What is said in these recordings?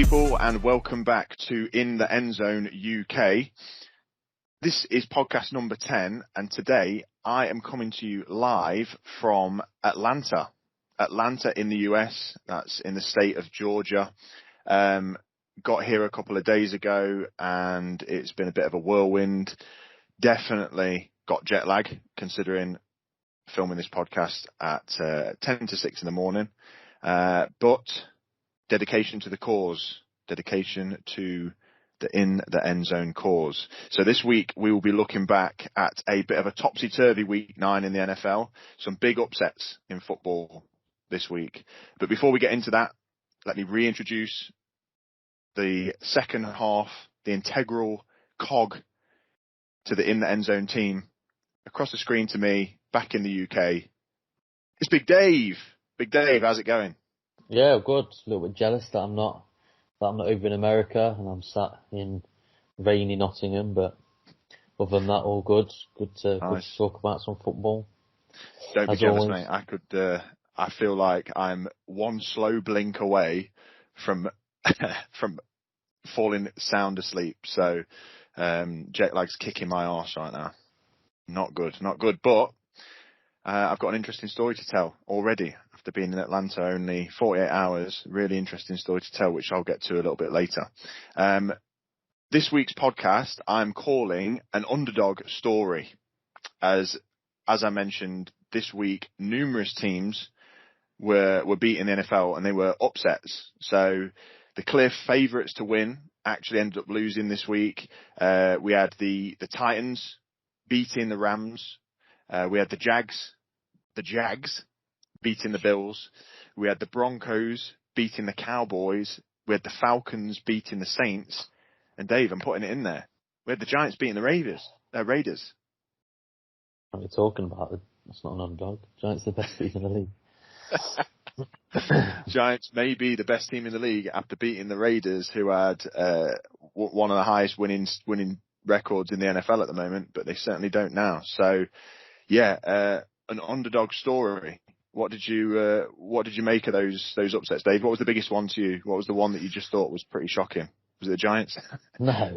people, and welcome back to In the End Zone UK. This is podcast number 10, and today I am coming to you live from Atlanta in the US. That's in the state of Georgia. Got here a couple of days ago, and it's been a bit of a whirlwind. Definitely got jet lag, considering filming this podcast at 10 to 6 in the morning. But dedication to the cause, dedication to the In the End Zone cause. So this week we will be looking back at a bit of a topsy-turvy week 9 in the NFL. Some big upsets in football this week. But before we get into that, let me reintroduce the second half, the integral cog to the In the End Zone team. Across the screen to me, back in the UK, it's Big Dave. Big Dave, how's it going? Yeah, good. A little bit jealous that I'm not over in America and I'm sat in rainy Nottingham, but other than that, all good. Good to talk about some football. Don't be jealous, mate. I feel like I'm one slow blink away from falling sound asleep. So jet lag's kicking my arse right now. Not good. But I've got an interesting story to tell already after being in Atlanta only 48 hours. Really interesting story to tell, which I'll get to a little bit later. This week's podcast I'm calling an underdog story. As I mentioned, this week numerous teams were beating the NFL and they were upsets. So the clear favourites to win actually ended up losing this week. We had the Titans beating the Rams. We had the Jags beating the Bills. We had the Broncos beating the Cowboys. We had the Falcons beating the Saints. And Dave, I'm putting it in there, we had the Giants beating the Raiders. What are you talking about? That's not an underdog. Giants are the best team in the league. Giants may be the best team in the league after beating the Raiders, who had one of the highest winning records in the NFL at the moment, but they certainly don't now. So, yeah, an underdog story. What did you make of those upsets, Dave? What was the biggest one to you? What was the one that you just thought was pretty shocking? Was it the Giants? No.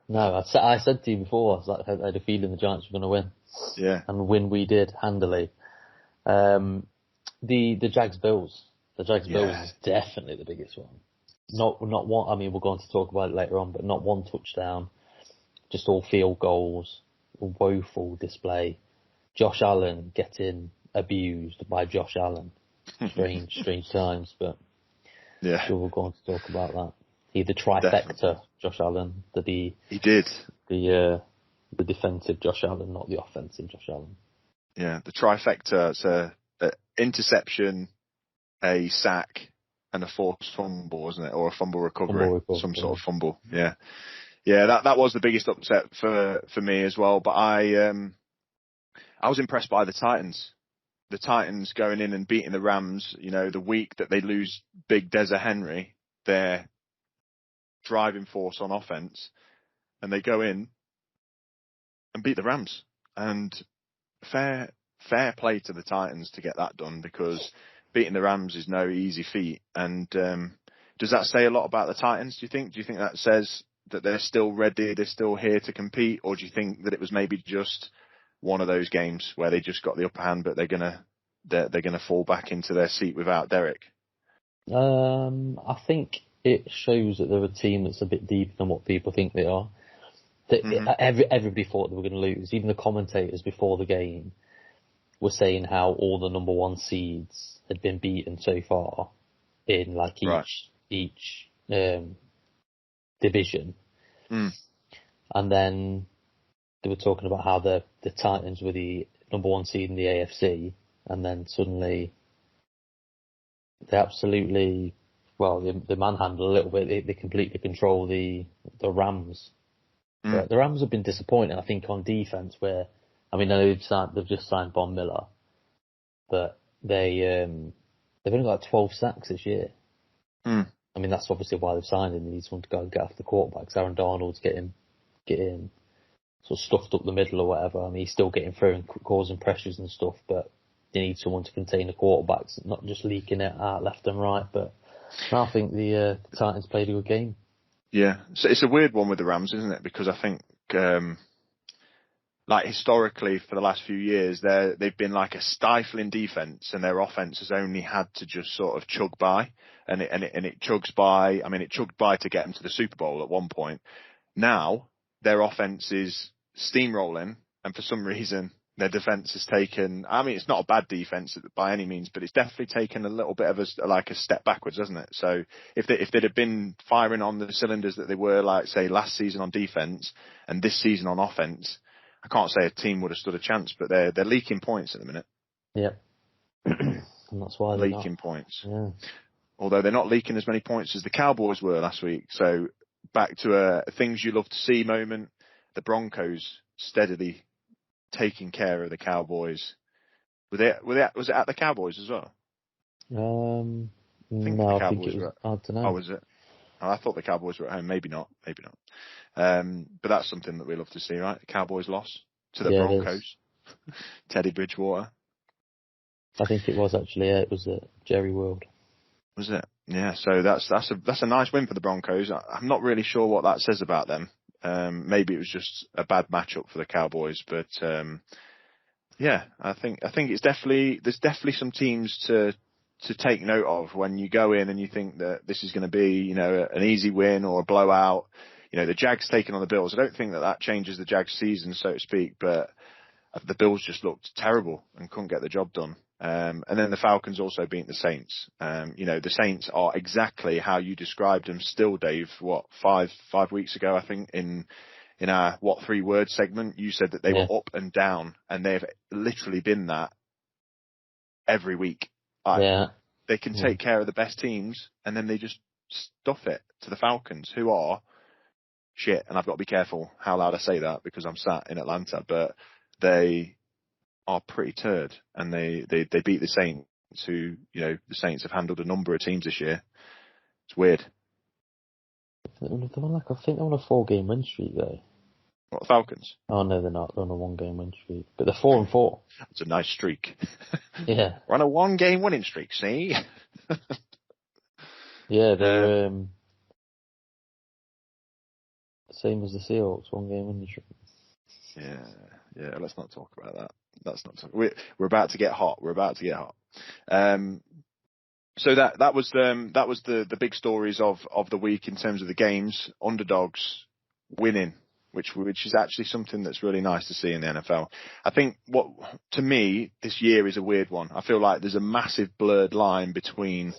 I said to you before, I had a feeling the Giants were going to win. Yeah. And win we did handily. The Jags Bills. The Jags Bills is definitely the biggest one. Not one. I mean, we're going to talk about it later on, but not one touchdown. Just all field goals. A woeful display. Josh Allen getting abused by Josh Allen. Strange times, but yeah, sure we're going to talk about that. He the trifecta, definitely. Josh Allen. He did. The defensive Josh Allen, not the offensive Josh Allen. Yeah, the trifecta. It's a interception, a sack, and a forced fumble, wasn't it? Or a fumble recovery, some sort of fumble. Yeah. Yeah, that was the biggest upset for me as well. But I was impressed by the Titans. The Titans going in and beating the Rams. You know, the week that they lose Big Deza Henry, their driving force on offense, and they go in and beat the Rams. And fair play to the Titans to get that done, because beating the Rams is no easy feat. And does that say a lot about the Titans, do you think? Do you think that says that they're still ready, they're still here to compete? Or do you think that it was maybe just one of those games where they just got the upper hand, but they're gonna fall back into their seat without Derek? I think it shows that they're a team that's a bit deeper than what people think they are. Everybody thought they were going to lose. Even the commentators before the game were saying how all the number one seeds had been beaten so far in like each division. And then they were talking about how the Titans were the number one seed in the AFC, and then suddenly they absolutely, they manhandle a little bit. They completely control the Rams. But the Rams have been disappointing, I think, on defense. Where, I mean, they've just signed Von Miller, but they've only got 12 sacks this year. I mean, that's obviously why they've signed him. They need someone to go and get after the quarterbacks. Aaron Donald's getting sort of stuffed up the middle or whatever. I mean, he's still getting through and causing pressures and stuff, but they need someone to contain the quarterbacks, not just leaking it out left and right. But I think the Titans played a good game. Yeah, so it's a weird one with the Rams, isn't it? Because I think, like historically for the last few years, they've been like a stifling defense, and their offense has only had to just sort of chug by, and it chugs by. I mean, it chugged by to get them to the Super Bowl at one point. Now their offense is steamrolling, and for some reason their defense has taken. I mean, it's not a bad defense by any means, but it's definitely taken a little bit of a step backwards, hasn't it? So if they'd have been firing on the cylinders that they were, like say last season on defense and this season on offense, I can't say a team would have stood a chance. But they're leaking points at the minute. Yep. And that's why they're leaking points. Yeah. Although they're not leaking as many points as the Cowboys were last week. So back to a things you love to see moment. The Broncos steadily taking care of the Cowboys. Was it at the Cowboys as well? I think the I Cowboys think it was. were. I don't know. Oh, was it? Oh, I thought the Cowboys were at home. Maybe not. But that's something that we love to see, right? The Cowboys loss to the Broncos. Teddy Bridgewater. I think it was actually. Yeah, it was at Jerry World. Was it? Yeah. So that's a nice win for the Broncos. I'm not really sure what that says about them. Maybe it was just a bad matchup for the Cowboys, but yeah, I think there's definitely some teams to take note of when you go in and you think that this is going to be, an easy win or a blowout. The Jags taking on the Bills. I don't think that changes the Jags season, so to speak, but the Bills just looked terrible and couldn't get the job done. And then the Falcons also beat the Saints. The Saints are exactly how you described them still, Dave. What, five weeks ago, I think, in our 3-word segment, you said that they were up and down, and they've literally been that every week. They can take care of the best teams, and then they just stuff it to the Falcons, who are shit. And I've got to be careful how loud I say that because I'm sat in Atlanta, but they are pretty turd, and they beat the Saints, who, the Saints have handled a number of teams this year. It's weird. They're on I think they're on a 4-game win streak though. What, the Falcons? Oh no, they're not. They're on a 1-game win streak, but they're 4-4. It's a nice streak. Yeah, we're on a 1-game winning streak. See? Yeah, they're same as the Seahawks, 1-game winning streak. Yeah. Let's not talk about that. We're about to get hot. So that was the big stories of the week in terms of the games. Underdogs winning, which is actually something that's really nice to see in the NFL. I think to me this year is a weird one. I feel like there's a massive blurred line between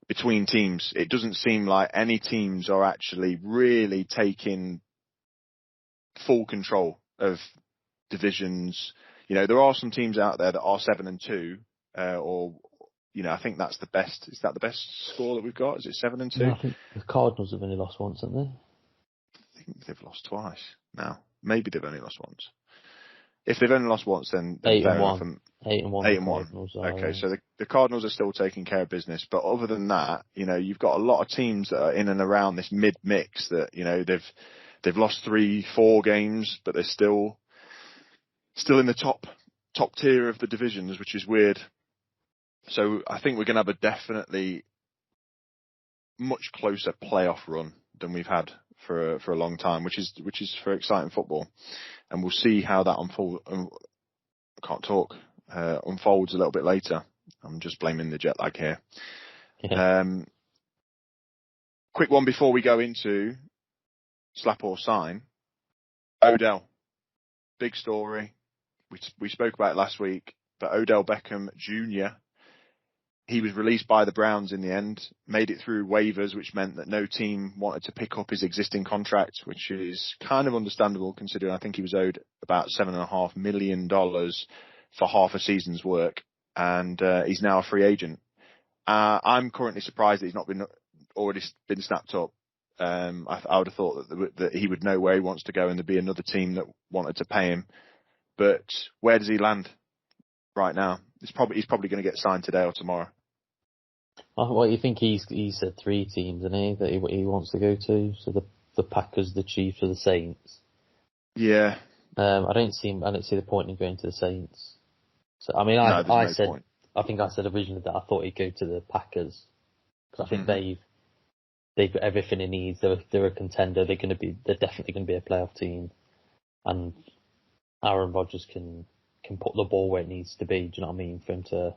teams. It doesn't seem like any teams are actually really taking full control of divisions. There are some teams out there that are 7-2, or I think that's the best. Is that the best score that we've got? Is it 7-2? No, I think the Cardinals have only lost once, haven't they? I think they've lost twice now. Maybe they've only lost once. If they've only lost once, then 8-1. 8-1. Okay, so the Cardinals are still taking care of business, but other than that, you've got a lot of teams that are in and around this mid-mix that they've lost 3-4 games, but they're still in the top tier of the divisions, which is weird. So I think we're going to have a definitely much closer playoff run than we've had for a long time, which is for exciting football, and we'll see how that unfolds a little bit later. I'm just blaming the jet lag here. Yeah. Quick one before we go into slap or sign. Odell, big story. We spoke about it last week, but Odell Beckham Jr., he was released by the Browns in the end, made it through waivers, which meant that no team wanted to pick up his existing contract, which is kind of understandable considering I think he was owed about $7.5 million for half a season's work, and he's now a free agent. I'm currently surprised that he's not already been snapped up. I would have thought that he would know where he wants to go and there'd be another team that wanted to pay him. But where does he land right now? He's probably going to get signed today or tomorrow. Well, you think he's said 3 teams, isn't he, that he wants to go to? So the Packers, the Chiefs, or the Saints. Yeah. I don't see the point in going to the Saints. So I mean, I think I said originally that I thought he'd go to the Packers, because I think they've got everything it needs. They're a contender. They're definitely going to be a playoff team, and Aaron Rodgers can put the ball where it needs to be. Do you know what I mean? For him to,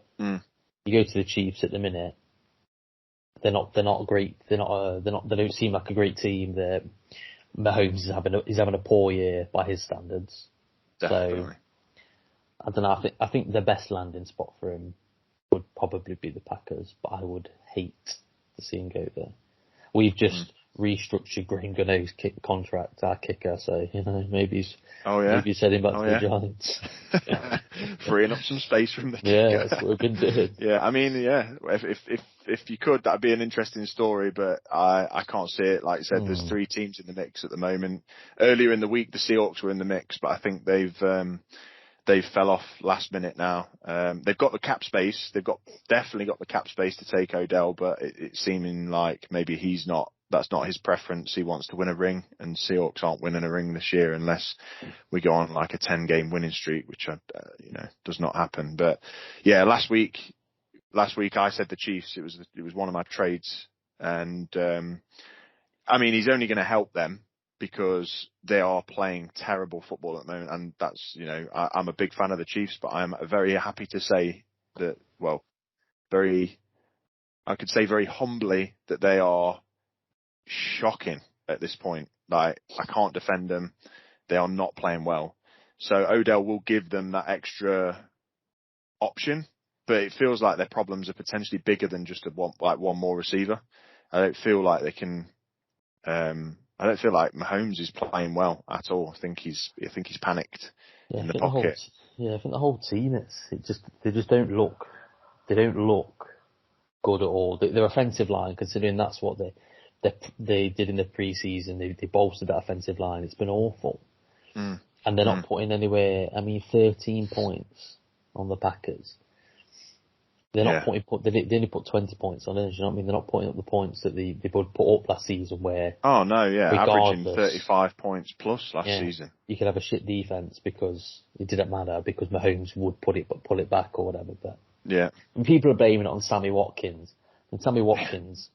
you go to the Chiefs at the minute. They're not great. They don't seem like a great team. Mahomes is having a poor year by his standards. Definitely. So I don't know. I think the best landing spot for him would probably be the Packers, but I would hate to see him go there. We've just restructured Graham Gano's contract, our kicker, so maybe he's heading back to the Giants. Freeing up some space from the kicker. Yeah, that's what we've been doing. Yeah, I mean, if you could, that'd be an interesting story, but I can't see it. Like I said, there's 3 teams in the mix at the moment. Earlier in the week, the Seahawks were in the mix, but I think they've fell off last minute now. They've got the cap space. They've definitely got the cap space to take Odell, but it's seeming like maybe that's not his preference. He wants to win a ring, and Seahawks aren't winning a ring this year unless we go on like a 10-game winning streak, which does not happen. But yeah, last week I said the Chiefs. It was one of my trades, and I mean, he's only going to help them because they are playing terrible football at the moment, and that's I'm a big fan of the Chiefs, but I'm very happy to say that I could say very humbly that they are shocking at this point. Like, I can't defend them. They are not playing well. So Odell will give them that extra option, but it feels like their problems are potentially bigger than just one more receiver. I don't feel like they can. I don't feel like Mahomes is playing well at all. I think he's panicked in the pocket. I think the whole team. They just don't look. They don't look good at all. Their offensive line, considering that's what they did in the preseason, they bolstered that offensive line. It's been awful, and they're not putting anywhere. I mean, 13 points on the Packers. They're not putting. They only put 20 points on it. You know what I mean? They're not putting up the points that they would put up last season. Where averaging 35 points plus last season. You could have a shit defense because it didn't matter because Mahomes would pull it back or whatever. But and people are blaming it on Sammy Watkins, and Sammy Watkins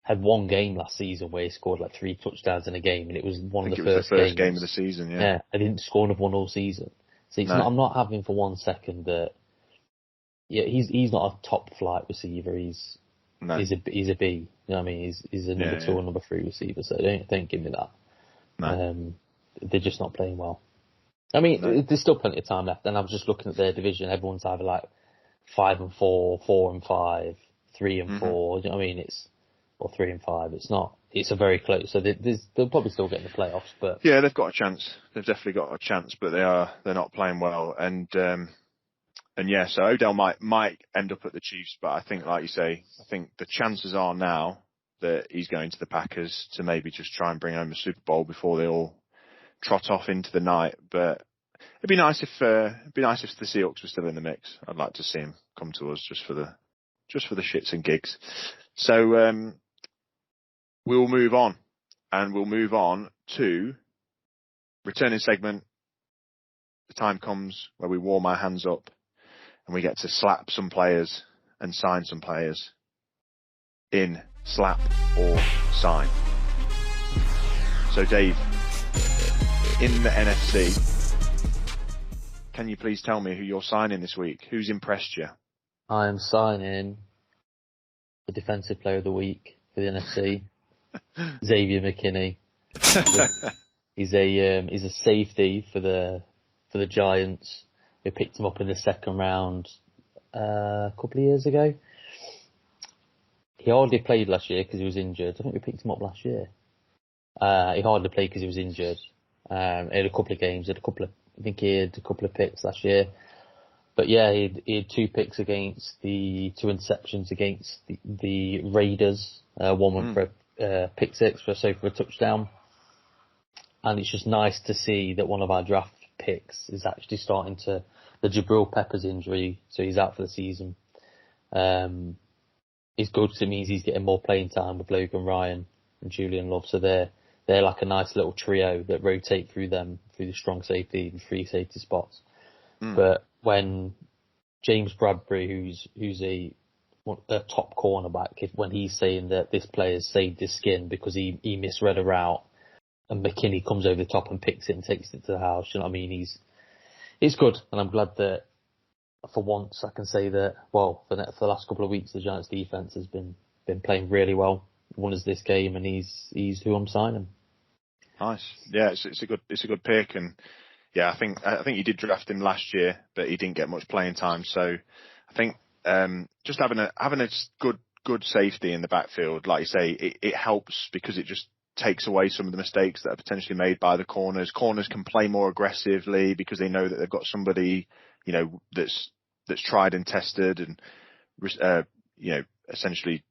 had one game last season where he scored like 3 touchdowns in a game, and it was one of the first game of the season. Yeah, I didn't score another one all season. So I'm not having for 1 second that. Yeah, he's not a top flight receiver. He's a B. You know what I mean? He's a number 2 or number 3 receiver. So don't give me that. No. They're just not playing well. I mean, there's still plenty of time left. And I was just looking at their division. Everyone's either like 5-4, 4-5, 3-4. Do you know what I mean? Or 3-5. It's not. It's a very close. So they'll probably still get in the playoffs. But yeah, they've got a chance. They've definitely got a chance. But they're not playing well. And yeah, so Odell might end up at the Chiefs, but I think, like you say, the chances are now that he's going to the Packers to maybe just try and bring home a Super Bowl before they all trot off into the night. But it'd be nice if the Seahawks were still in the mix. I'd like to see him come to us just for the shits and gigs. So we'll move on, and we'll move on to returning segment. The time comes where we warm our hands up. And we get to slap some players and sign some players in slap or sign. So Dave, in the NFC, can you please tell me who you're signing this week? Who's impressed you? I am signing the defensive player of the week for the NFC, Xavier McKinney. He's a safety for the Giants. We picked him up in the second round a couple of years ago. He hardly played last year because he was injured. I think we picked him up last year. He hardly played because he was injured. He had a couple of games. I think he had a couple of picks last year. But yeah, he had 2 picks against 2 interceptions against the Raiders. One went for a pick 6 for a touchdown. And it's just nice to see that one of our draft picks is actually starting to the Jabril Peppers injury, so he's out for the season. It's good because it means he's getting more playing time with Logan Ryan and Julian Love, so they're like a nice little trio that rotate through the strong safety and free safety spots. But when James Bradbury, who's a top cornerback when he's saying that this player's saved his skin because he misread a route and McKinney comes over the top and picks it and takes it to the house. You know what I mean? He's good, and I'm glad that for once I can say that. Well, for the last couple of weeks, the Giants' defense has been playing really well. Won us this game, and he's who I'm signing. Nice. Yeah, it's a good pick, and yeah, I think you did draft him last year, but he didn't get much playing time. So I think just having a good safety in the backfield, like you say, it helps because it just takes away some of the mistakes that are potentially made by the corners. Corners can play more aggressively because they know that they've got somebody, you know, that's tried and tested and you know, essentially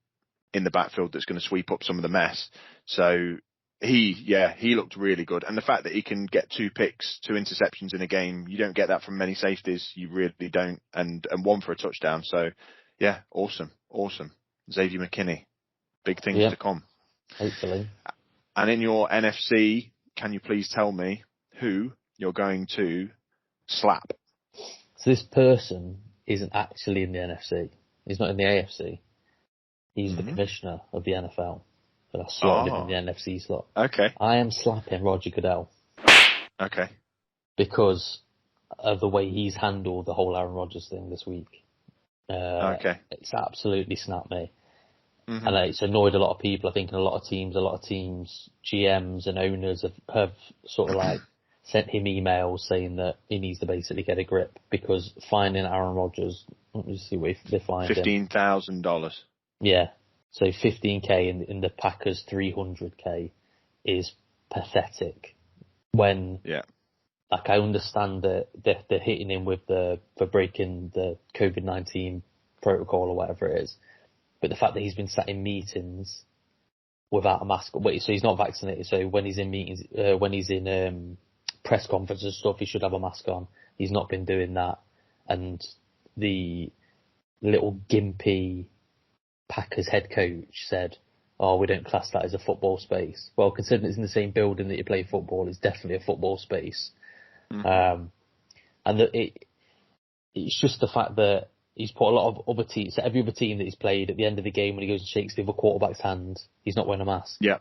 in the backfield that's going to sweep up some of the mess. So he looked really good. And the fact that he can get 2 picks, 2 interceptions in a game, you don't get that from many safeties. You really don't. And one for a touchdown. So yeah, awesome. Xavier McKinney, big things to come. Hopefully. And in your NFC, can you please tell me who you're going to slap? So this person isn't actually in the NFC. He's not in the AFC. He's the commissioner of the NFL. But I slotted him in the NFC slot. Okay. I am slapping Roger Goodell. Okay. Because of the way he's handled the whole Aaron Rodgers thing this week. Okay. It's absolutely snapped me. Mm-hmm. And it's annoyed a lot of people. I think in a lot of teams, GMs and owners have sort of like sent him emails saying that he needs to basically get a grip because finding Aaron Rodgers, let me see what they find $15,000. Yeah. So 15k in the Packers 300k is pathetic. When like I understand that they're hitting him with for breaking the COVID-19 protocol or whatever it is, but the fact that he's been sat in meetings without a mask, so he's not vaccinated. So when he's in meetings, when he's in press conferences and stuff, he should have a mask on. He's not been doing that, and the little gimpy Packers head coach said, "Oh, we don't class that as a football space." Well, considering it's in the same building that you play football, it's definitely a football space. Mm-hmm. And it's just the fact that he's put a lot of other teams, so every other team that he's played at the end of the game when he goes and shakes the other quarterback's hand, he's not wearing a mask. Yeah.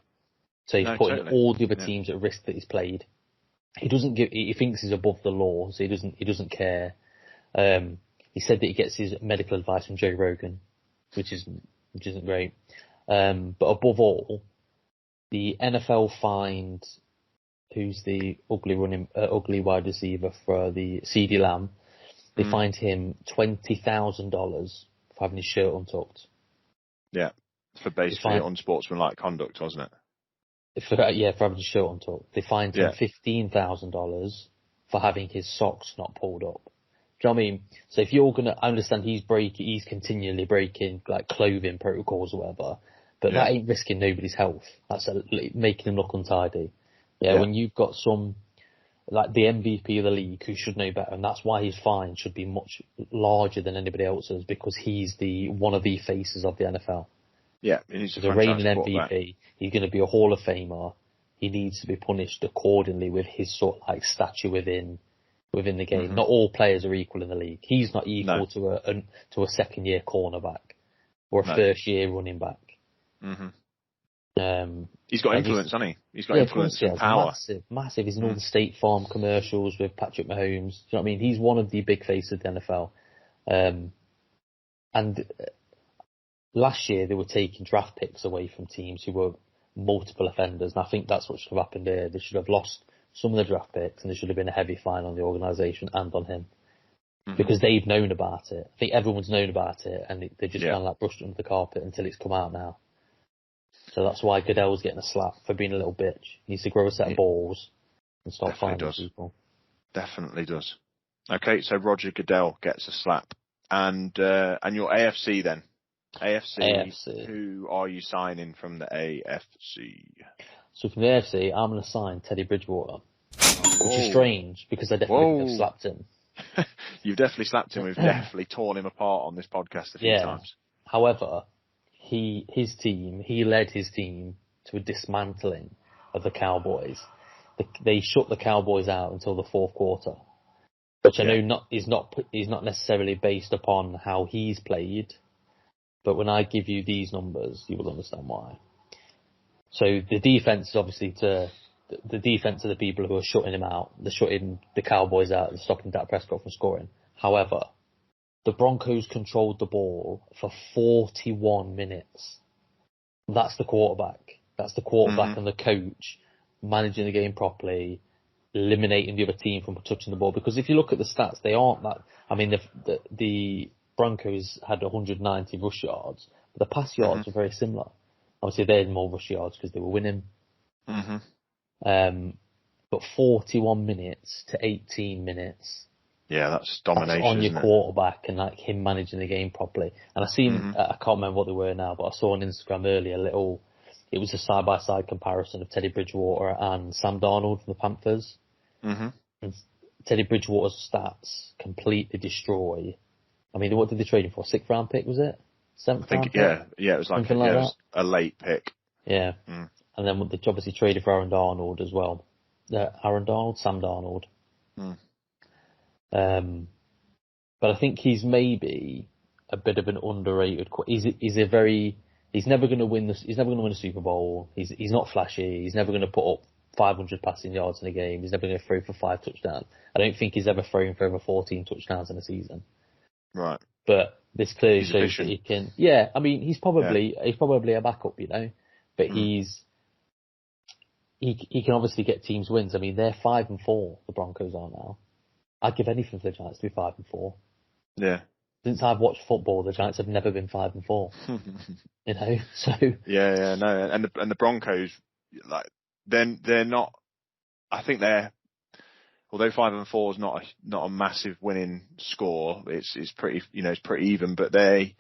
So he's putting all the other teams at risk that he's played. He thinks he's above the law, so he doesn't care. He said that he gets his medical advice from Joe Rogan, which isn't great. But above all, the NFL fined who's the ugly wide receiver for the CeeDee Lamb. They fined him $20,000 for having his shirt untucked. Yeah, for basically unsportsmanlike conduct, wasn't it? For having his shirt untucked. They fined him $15,000 for having his socks not pulled up. Do you know what I mean? So if you're I understand he's continually breaking like clothing protocols or whatever, but that ain't risking nobody's health. That's making him look untidy. When you've got some, like the MVP of the league who should know better, and that's why his fine should be much larger than anybody else's because he's one of the faces of the NFL. Yeah, he's a reigning MVP. He's going to be a Hall of Famer. He needs to be punished accordingly with his sort of like stature within the game. Mm-hmm. Not all players are equal in the league. He's not equal to a second year cornerback or a first year running back. Mm-hmm. He's got influence, hasn't he? He's got influence and power. Massive. He's in all the State Farm commercials with Patrick Mahomes. Do you know what I mean? He's one of the big faces of the NFL. And last year they were taking draft picks away from teams who were multiple offenders, and I think that's what should have happened here. They should have lost some of the draft picks, and there should have been a heavy fine on the organisation and on him. Because they've known about it. I think everyone's known about it, and they just kind of like brushed it under the carpet until it's come out now. So that's why Goodell's getting a slap for being a little bitch. He needs to grow a set of balls and stop fining people. Definitely does. Okay, so Roger Goodell gets a slap. And your AFC then? AFC. Who are you signing from the AFC? So from the AFC, I'm going to sign Teddy Bridgewater. Which is strange, because I definitely have slapped him. You've definitely slapped him. We've definitely torn him apart on this podcast a few times. However, he led his team to a dismantling of the Cowboys. They shut the Cowboys out until the fourth quarter, which I know is not necessarily based upon how he's played, but when I give you these numbers, you will understand why. So the defense is obviously the defense of the people who are shutting him out. They're shutting the Cowboys out. They're stopping Dak Prescott from scoring. However, the Broncos controlled the ball for 41 minutes. That's the quarterback. That's the quarterback and the coach managing the game properly, eliminating the other team from touching the ball. Because if you look at the stats, they aren't that. I mean, the Broncos had 190 rush yards, but the pass yards were very similar. Obviously, they had more rush yards because they were winning. But 41 minutes to 18 minutes. Yeah, that's domination. That's on your quarterback and like him managing the game properly. And I seen, I can't remember what they were now, but I saw on Instagram earlier it was a side-by-side comparison of Teddy Bridgewater and Sam Darnold from the Panthers. And Teddy Bridgewater's stats completely destroy. I mean, what did they trade him for? 6th round pick, was it? 7th round pick? Yeah, it was like, it was a late pick. Yeah. And then they obviously traded for Aaron Darnold as well. Sam Darnold. But I think he's maybe a bit of an underrated. He's never going to win He's never going to win a Super Bowl. He's not flashy. He's never going to put up 500 passing yards in a game. He's never going to throw for 5 touchdowns. I don't think he's ever thrown for over 14 touchdowns in a season. Right. But this clearly shows that he can. Yeah, I mean, he's probably a backup, but he can obviously get teams wins. I mean, they're 5-4. The Broncos are now. I'd give anything for the Giants to be 5-4. Yeah. Since I've watched football, the Giants have never been 5-4. So. Yeah, no, and the Broncos, like, they're not. I think although 5-4 is not a massive winning score. It's pretty, it's pretty even. But I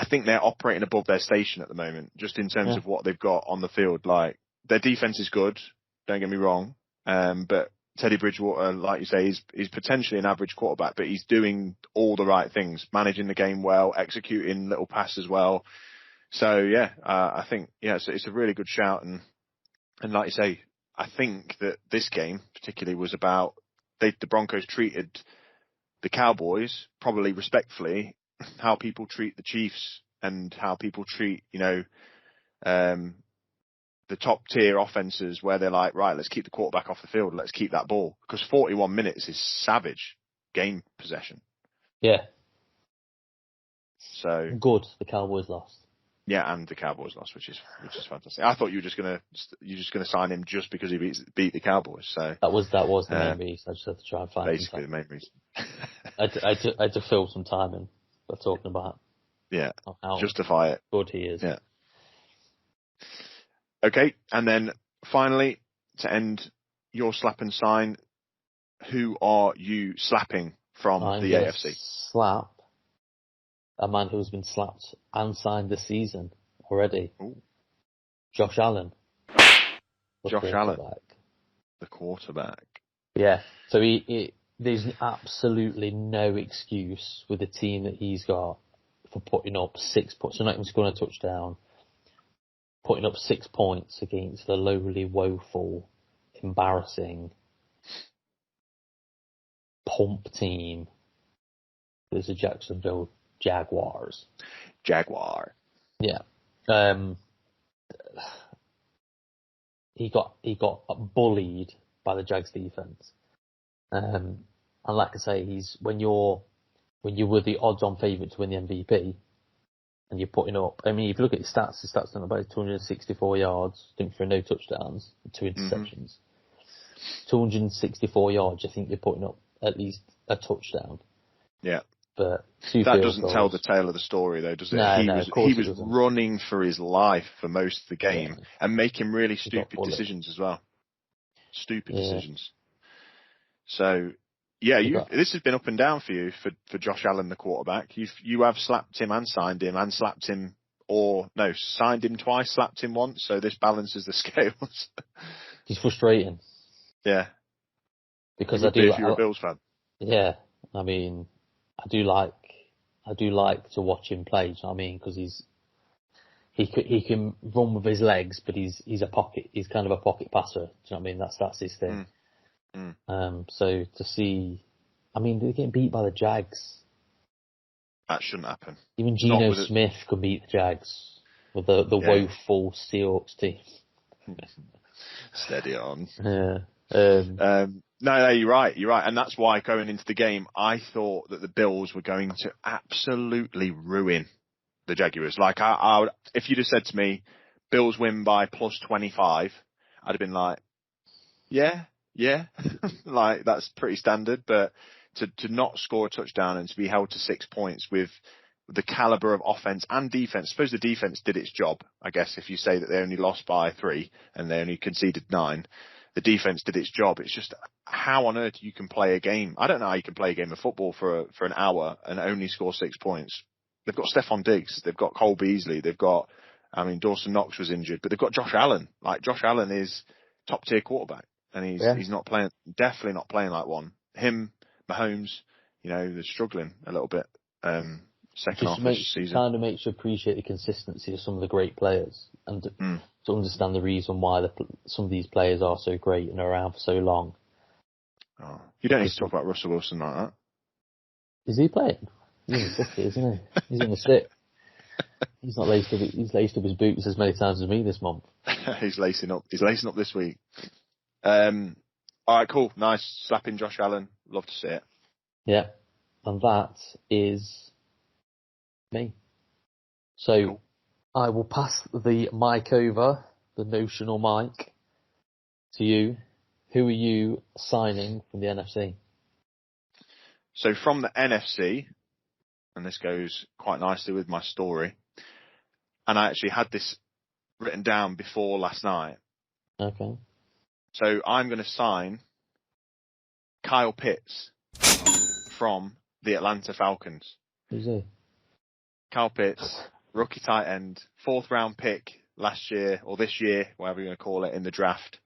think they're operating above their station at the moment, just in terms of what they've got on the field. Like, their defense is good. Don't get me wrong. But Teddy Bridgewater, like you say, is potentially an average quarterback, but he's doing all the right things, managing the game well, executing little passes well. So I think it's a really good shout, and like you say, I think that this game particularly was about the Broncos treated the Cowboys probably respectfully, how people treat the Chiefs and how people treat the top tier offenses, where they're like, right, let's keep the quarterback off the field. Let's keep that ball, because 41 minutes is savage game possession. Yeah. So good. The Cowboys lost. Yeah, and the Cowboys lost, which is fantastic. I thought you were just gonna sign him just because he beat the Cowboys. So that was the main reason. I just had to try and find basically the main reason. I had to fill some time in by talking about how justify it. Good he is. Yeah. Okay, and then finally, to end your slap and sign, who are you slapping from the AFC? Slap a man who's been slapped and signed this season already. Ooh. Josh Allen. The quarterback. Yeah, so there's absolutely no excuse with the team that he's got for putting up 6 points. So not even scoring a touchdown. Putting up 6 points against the lowly, woeful, embarrassing pump team. There's the Jacksonville Jaguars. Jaguar. Yeah. He got bullied by the Jags defense. And like I say, when you were the odds-on favourite to win the MVP, and you're putting up, I mean, if you look at his stats done about 264 yards, didn't throw no touchdowns, 2 interceptions. 264 yards, I think you're putting up at least a touchdown. Yeah. But that doesn't tell the tale of the story, though, does it? No, he was running for his life for most of the game and making really stupid decisions as well. Stupid decisions. So, this has been up and down for you for Josh Allen, the quarterback. You have slapped him and signed him, signed him twice, slapped him once. So this balances the scales. He's frustrating. Yeah. Because if you're a Bills fan. Yeah. I mean, I do like to watch him play. Do you know what I mean? Because he can run with his legs, but he's kind of a pocket passer. Do you know what I mean? That's his thing. So to see, I mean, they're getting beat by the Jags. That shouldn't happen. Even Not Geno with Smith could beat the Jags with the woeful Seahawks team. Steady on. Yeah. No, you're right. You're right. And that's why going into the game, I thought that the Bills were going to absolutely ruin the Jaguars. Like, I would, if you'd have said to me, Bills win by plus 25, I'd have been like, yeah. Like, that's pretty standard. But to not score a touchdown and to be held to 6 points with the caliber of offense and defense, I suppose the defense did its job. I guess if you say that they only lost by 3 and they only conceded 9, the defense did its job. It's just how on earth you can play a game. I don't know how you can play a game of football for an hour and only score 6 points. They've got Stephon Diggs. They've got Cole Beasley. They've got, Dawson Knox was injured, but they've got Josh Allen. Like, Josh Allen is top tier quarterback and he's not playing, definitely not playing like one. Him, Mahomes, they're struggling a little bit. Second half of this season. Kind of makes you appreciate the consistency of some of the great players and to understand the reason why some of these players are so great and are around for so long. Oh, you don't need to talk about Russell Wilson like that. Is he playing? He's in the 50, isn't he? He's in the 6. He's not laced up. He's laced up his boots as many times as me this month. He's lacing up. He's lacing up this week. All right, cool, nice slapping Josh Allen. Love to see it. Yeah, and that is me. So cool. I will pass the mic over, the notional mic, to you. Who are you signing from the NFC? So from the NFC, and this goes quite nicely with my story, and I actually had this written down before last night. Okay. So I'm going to sign Kyle Pitts from the Atlanta Falcons. Who's he? Kyle Pitts, rookie tight end, 4th round pick last year, or this year, whatever you're going to call it, in the draft.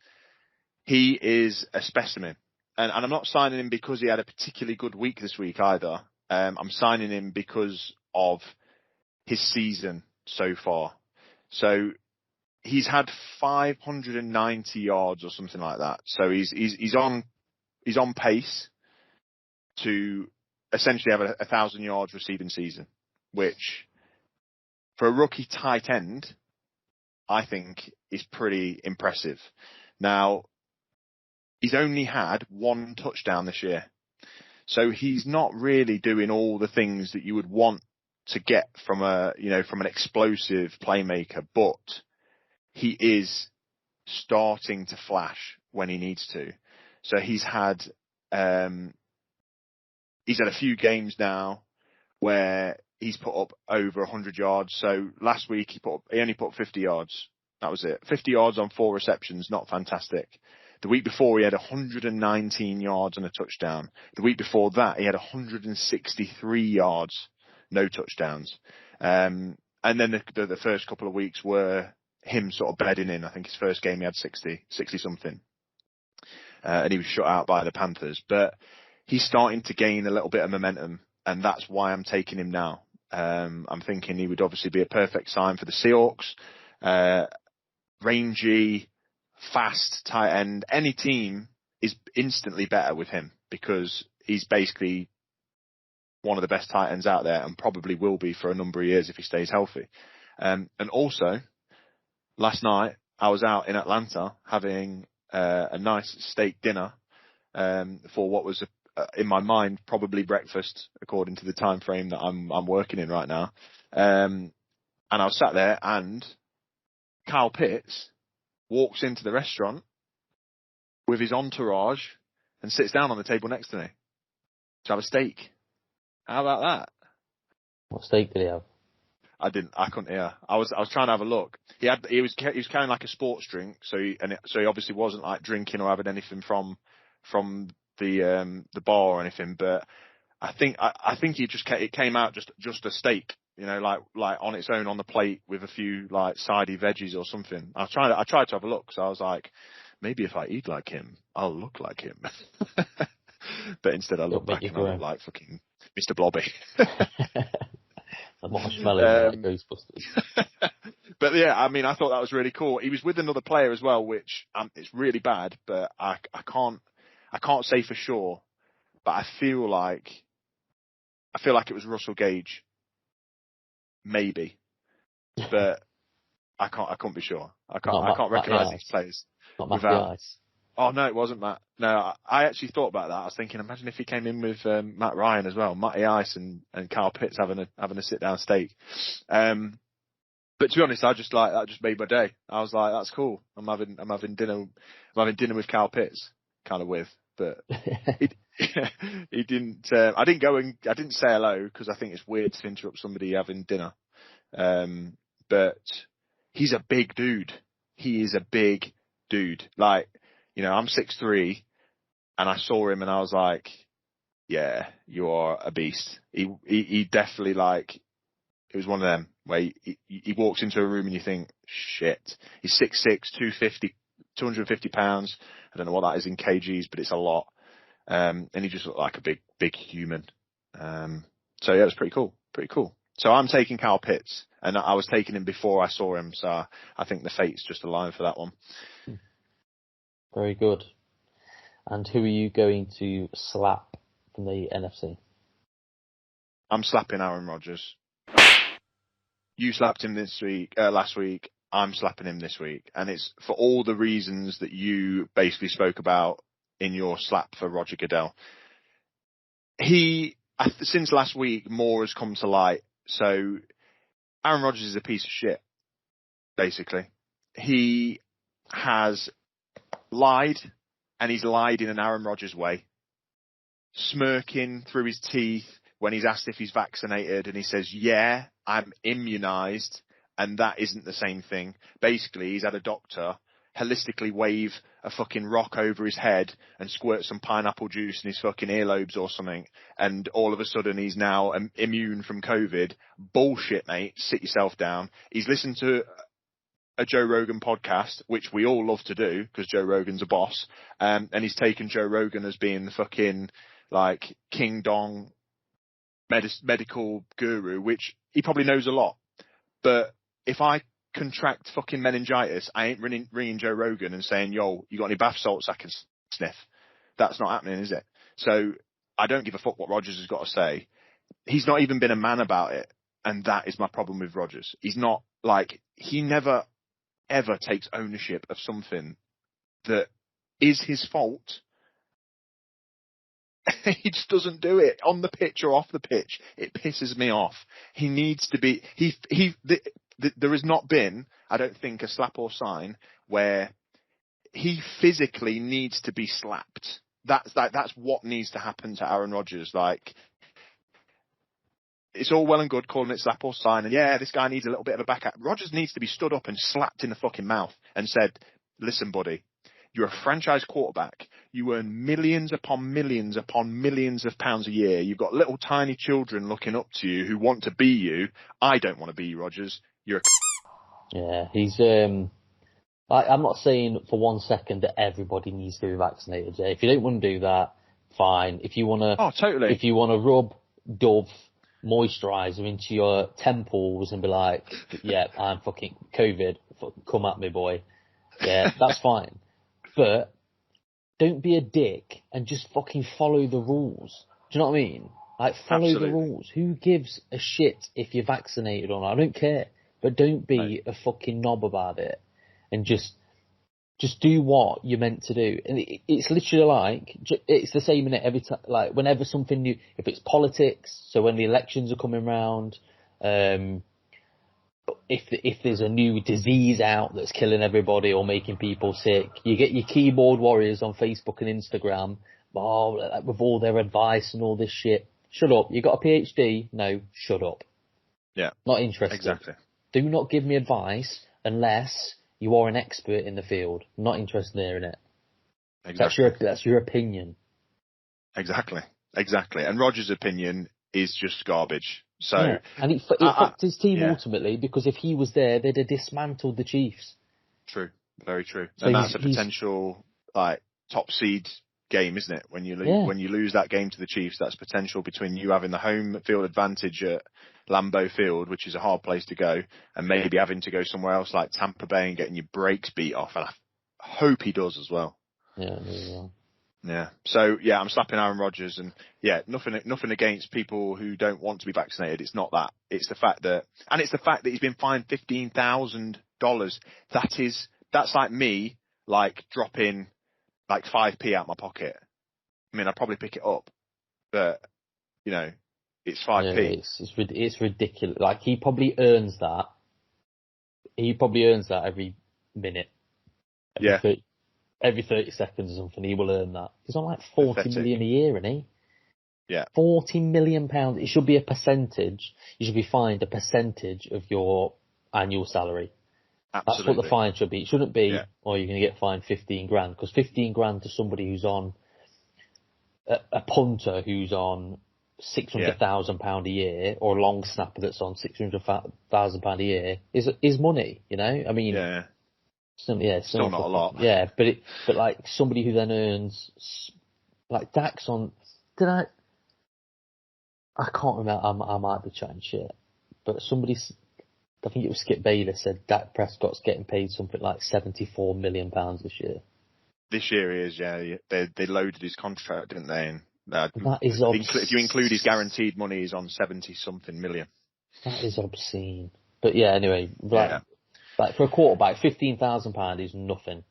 He is a specimen. And I'm not signing him because he had a particularly good week this week either. I'm signing him because of his season so far. So he's had 590 yards or something like that. So he's on pace to essentially have a 1,000 yards receiving season, which for a rookie tight end, I think is pretty impressive. Now, he's only had 1 touchdown this year. So he's not really doing all the things that you would want to get from from an explosive playmaker, but he is starting to flash when he needs to. So he's had a few games now where he's put up over 100 yards. So last week he only put 50 yards. That was it. 50 yards on 4 receptions, not fantastic. The week before he had 119 yards and a touchdown. The week before that he had 163 yards, no touchdowns. And then the first couple of weeks were him sort of bedding in. I think his first game he had 60 something. And he was shut out by the Panthers. But he's starting to gain a little bit of momentum, and that's why I'm taking him now. I'm thinking he would obviously be a perfect sign for the Seahawks. Rangy, fast tight end. Any team is instantly better with him because he's basically one of the best tight ends out there and probably will be for a number of years if he stays healthy. And also, last night I was out in Atlanta having a nice steak dinner for what was in my mind probably breakfast according to the time frame that I'm working in right now. And I was sat there and Kyle Pitts walks into the restaurant with his entourage and sits down on the table next to me to have a steak. How about that? What steak did he have? I couldn't hear. I was trying to have a look. He was carrying like a sports drink, so he obviously wasn't like drinking or having anything from the bar or anything. But I think it came out just a steak, like on its own on the plate with a few like sidey veggies or something. I tried to have a look, so I was like, maybe if I eat like him, I'll look like him. But instead, I look back and I look like fucking Mr. Blobby. A marshmallow like Ghostbusters. But yeah, I mean, I thought that was really cool. He was with another player as well, which it's really bad, but I can't say for sure. But I feel like it was Russell Gage. maybe, but I couldn't be sure. I Not can't Matty recognise these Ice. players Not Matty without. Ice. Oh no, it wasn't Matt. No, I actually thought about that. I was thinking, imagine if he came in with Matt Ryan as well, Matty Ice and Kyle Pitts having a sit down steak. But to be honest, that just made my day. I was like, that's cool. I'm having dinner with Kyle Pitts, kind of with, but he didn't. I didn't say hello because I think it's weird to interrupt somebody having dinner. But he's a big dude. He is a big dude. Like, I'm 6'3", and I saw him and I was like, yeah, you are a beast. He definitely, like, it was one of them where he walks into a room and you think, shit. He's 6'6", 250 pounds. I don't know what that is in kgs, but it's a lot. And he just looked like a big human. So yeah, it was pretty cool. So I'm taking Kyle Pitts, and I was taking him before I saw him. So I think the fates just aligned for that one. Very good. And who are you going to slap from the NFC? I'm slapping Aaron Rodgers. You slapped him last week. I'm slapping him this week. And it's for all the reasons that you basically spoke about in your slap for Roger Goodell. Since last week, more has come to light. So Aaron Rodgers is a piece of shit, basically. He has lied, and he's lied in an Aaron Rodgers way, smirking through his teeth when he's asked if he's vaccinated, and he says, yeah, I'm immunized, and that isn't the same thing. Basically, he's had a doctor holistically wave a fucking rock over his head and squirt some pineapple juice in his fucking earlobes or something, and all of a sudden he's now immune from COVID. Bullshit, mate. Sit yourself down. He's listened to a Joe Rogan podcast, which we all love to do because Joe Rogan's a boss, and he's taken Joe Rogan as being the fucking, like, King Dong medical guru, which he probably knows a lot. But if I contract fucking meningitis, I ain't ringing Joe Rogan and saying, yo, you got any bath salts I can sniff? That's not happening, is it? So I don't give a fuck what Rodgers has got to say. He's not even been a man about it. And that is my problem with Rodgers. He's not, like, he never, ever takes ownership of something that is his fault. He just doesn't do it on the pitch or off the pitch. It pisses me off. He needs to be, there has not been, I don't think, a slap or sign where he physically needs to be slapped. That's what needs to happen to Aaron Rodgers. Like, it's all well and good calling it slap or sign, and yeah, this guy needs a little bit of a backup. Rodgers needs to be stood up and slapped in the fucking mouth and said, listen, buddy, you're a franchise quarterback. You earn millions upon millions upon millions of pounds a year. You've got little tiny children looking up to you who want to be you. I don't want to be you, Rodgers. You're a... Yeah, he's... I'm not saying for 1 second that everybody needs to be vaccinated. If you don't want to do that, fine. If you want to... Oh, totally. If you want to rub Dove moisturiser into your temples and be like, yeah, I'm fucking COVID, come at me, boy. Yeah, that's fine. But don't be a dick and just fucking follow the rules. Do you know what I mean? Like, follow Absolutely. the rules. Who gives a shit if you're vaccinated or not? I don't care. But don't be a fucking knob about it. And just do what you're meant to do. And it's literally like, it's the same in it every time. Like, whenever something new, if it's politics, so when the elections are coming round, if there's a new disease out that's killing everybody or making people sick, you get your keyboard warriors on Facebook and Instagram, with all their advice and all this shit. Shut up. You got a PhD? No, shut up. Yeah. Not interested. Exactly. Do not give me advice unless you are an expert in the field. Not interested in hearing it. Exactly. That's your opinion. Exactly. And Rodgers' opinion is just garbage. So, yeah. And it fucked his team ultimately, because if he was there, they'd have dismantled the Chiefs. True. Very true. So and that's a potential, like, top seed game, isn't it? When you lose that game to the Chiefs, that's potential between you having the home field advantage at Lambeau Field, which is a hard place to go, and maybe having to go somewhere else like Tampa Bay and getting your brakes beat off. And I hope he does as well. Yeah, Yeah. So yeah, I'm slapping Aaron Rodgers, and yeah, nothing against people who don't want to be vaccinated. It's not that. It's the fact that he's been fined $15,000. That's like me, like dropping like 5p out my pocket. I mean, I'd probably pick it up, but you know, it's 5p. It's ridiculous. Like he probably earns that. He probably earns that every minute. Yeah. Every 30 seconds or something, he will earn that. He's on like 40 million a year, isn't he? Yeah. £40 million. It should be a percentage. You should be fined a percentage of your annual salary. Absolutely. That's what the fine should be. It shouldn't be, oh, you're going to get fined 15 grand. Because 15 grand to somebody who's on, a punter who's on £600,000 a year, or a long snapper that's on £600,000 a year, is money, you know? I mean, still not a lot. Yeah, but like somebody who then earns, like Dak's on, I can't remember, I might be chatting shit, but I think it was Skip Bayless said Dak Prescott's getting paid something like £74 million this year. This year he is, yeah. They loaded his contract, didn't they? And, that is if you include his guaranteed money, he's on 70-something million. That is obscene. But yeah, anyway, like for a quarterback, £15,000 is nothing.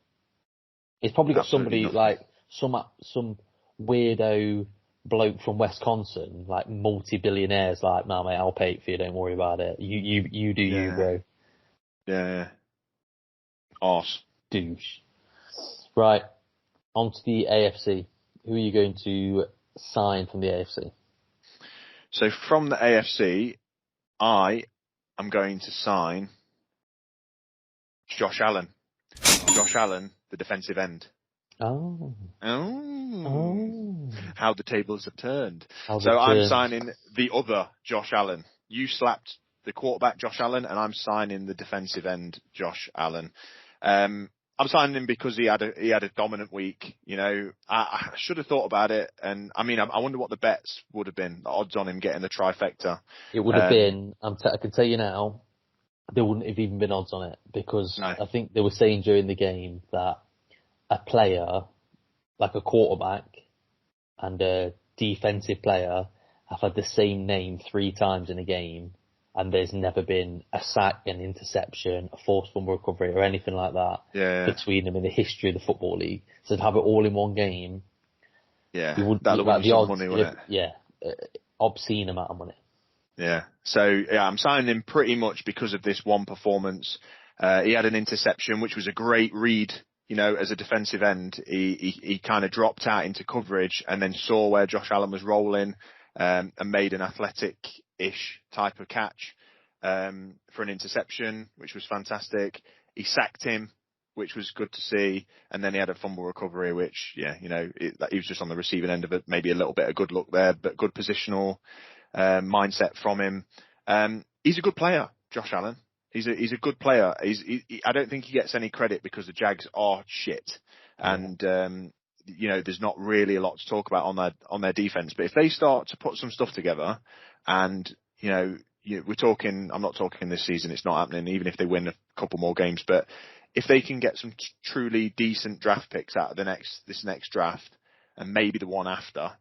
He's probably got Absolutely somebody nothing. like some weirdo bloke from Wisconsin, like multi-billionaires, like, nah, mate, I'll pay it for you. Don't worry about it. You do you, bro. Yeah. Arse. Douche. Right. On to the AFC. Who are you going to sign from the AFC? So from the AFC, I am going to sign Josh Allen. Josh Allen, the defensive end. Oh. How the tables have turned. I'm signing the other Josh Allen. You slapped the quarterback Josh Allen, and I'm signing the defensive end Josh Allen. I'm signing him because he had a dominant week. You know, I should have thought about it, and I mean, I wonder what the bets would have been, the odds on him getting the trifecta. It would have been. I can tell you now, there wouldn't have even been odds on it, because I think they were saying during the game that a player, like a quarterback and a defensive player, have had the same name 3 times in a game, and there's never been a sack, an interception, a forced fumble recovery, or anything like that between them in the history of the Football League. So to have it all in one game, that'd have won some money, wouldn't it? Yeah, obscene amount of money. Yeah. So yeah, I'm signing him pretty much because of this one performance. He had an interception, which was a great read. You know, as a defensive end, he kind of dropped out into coverage and then saw where Josh Allen was rolling, and made an athletic-ish type of catch, for an interception, which was fantastic. He sacked him, which was good to see. And then he had a fumble recovery, which, he was just on the receiving end of it. Maybe a little bit of good luck there, but good positional mindset from him. He's a good player, Josh Allen. He's a good player. I don't think he gets any credit because the Jags are shit, and there's not really a lot to talk about on their defense. But if they start to put some stuff together, and we're talking, I'm not talking this season, it's not happening. Even if they win a couple more games, but if they can get some truly decent draft picks out of this next draft, and maybe the one after,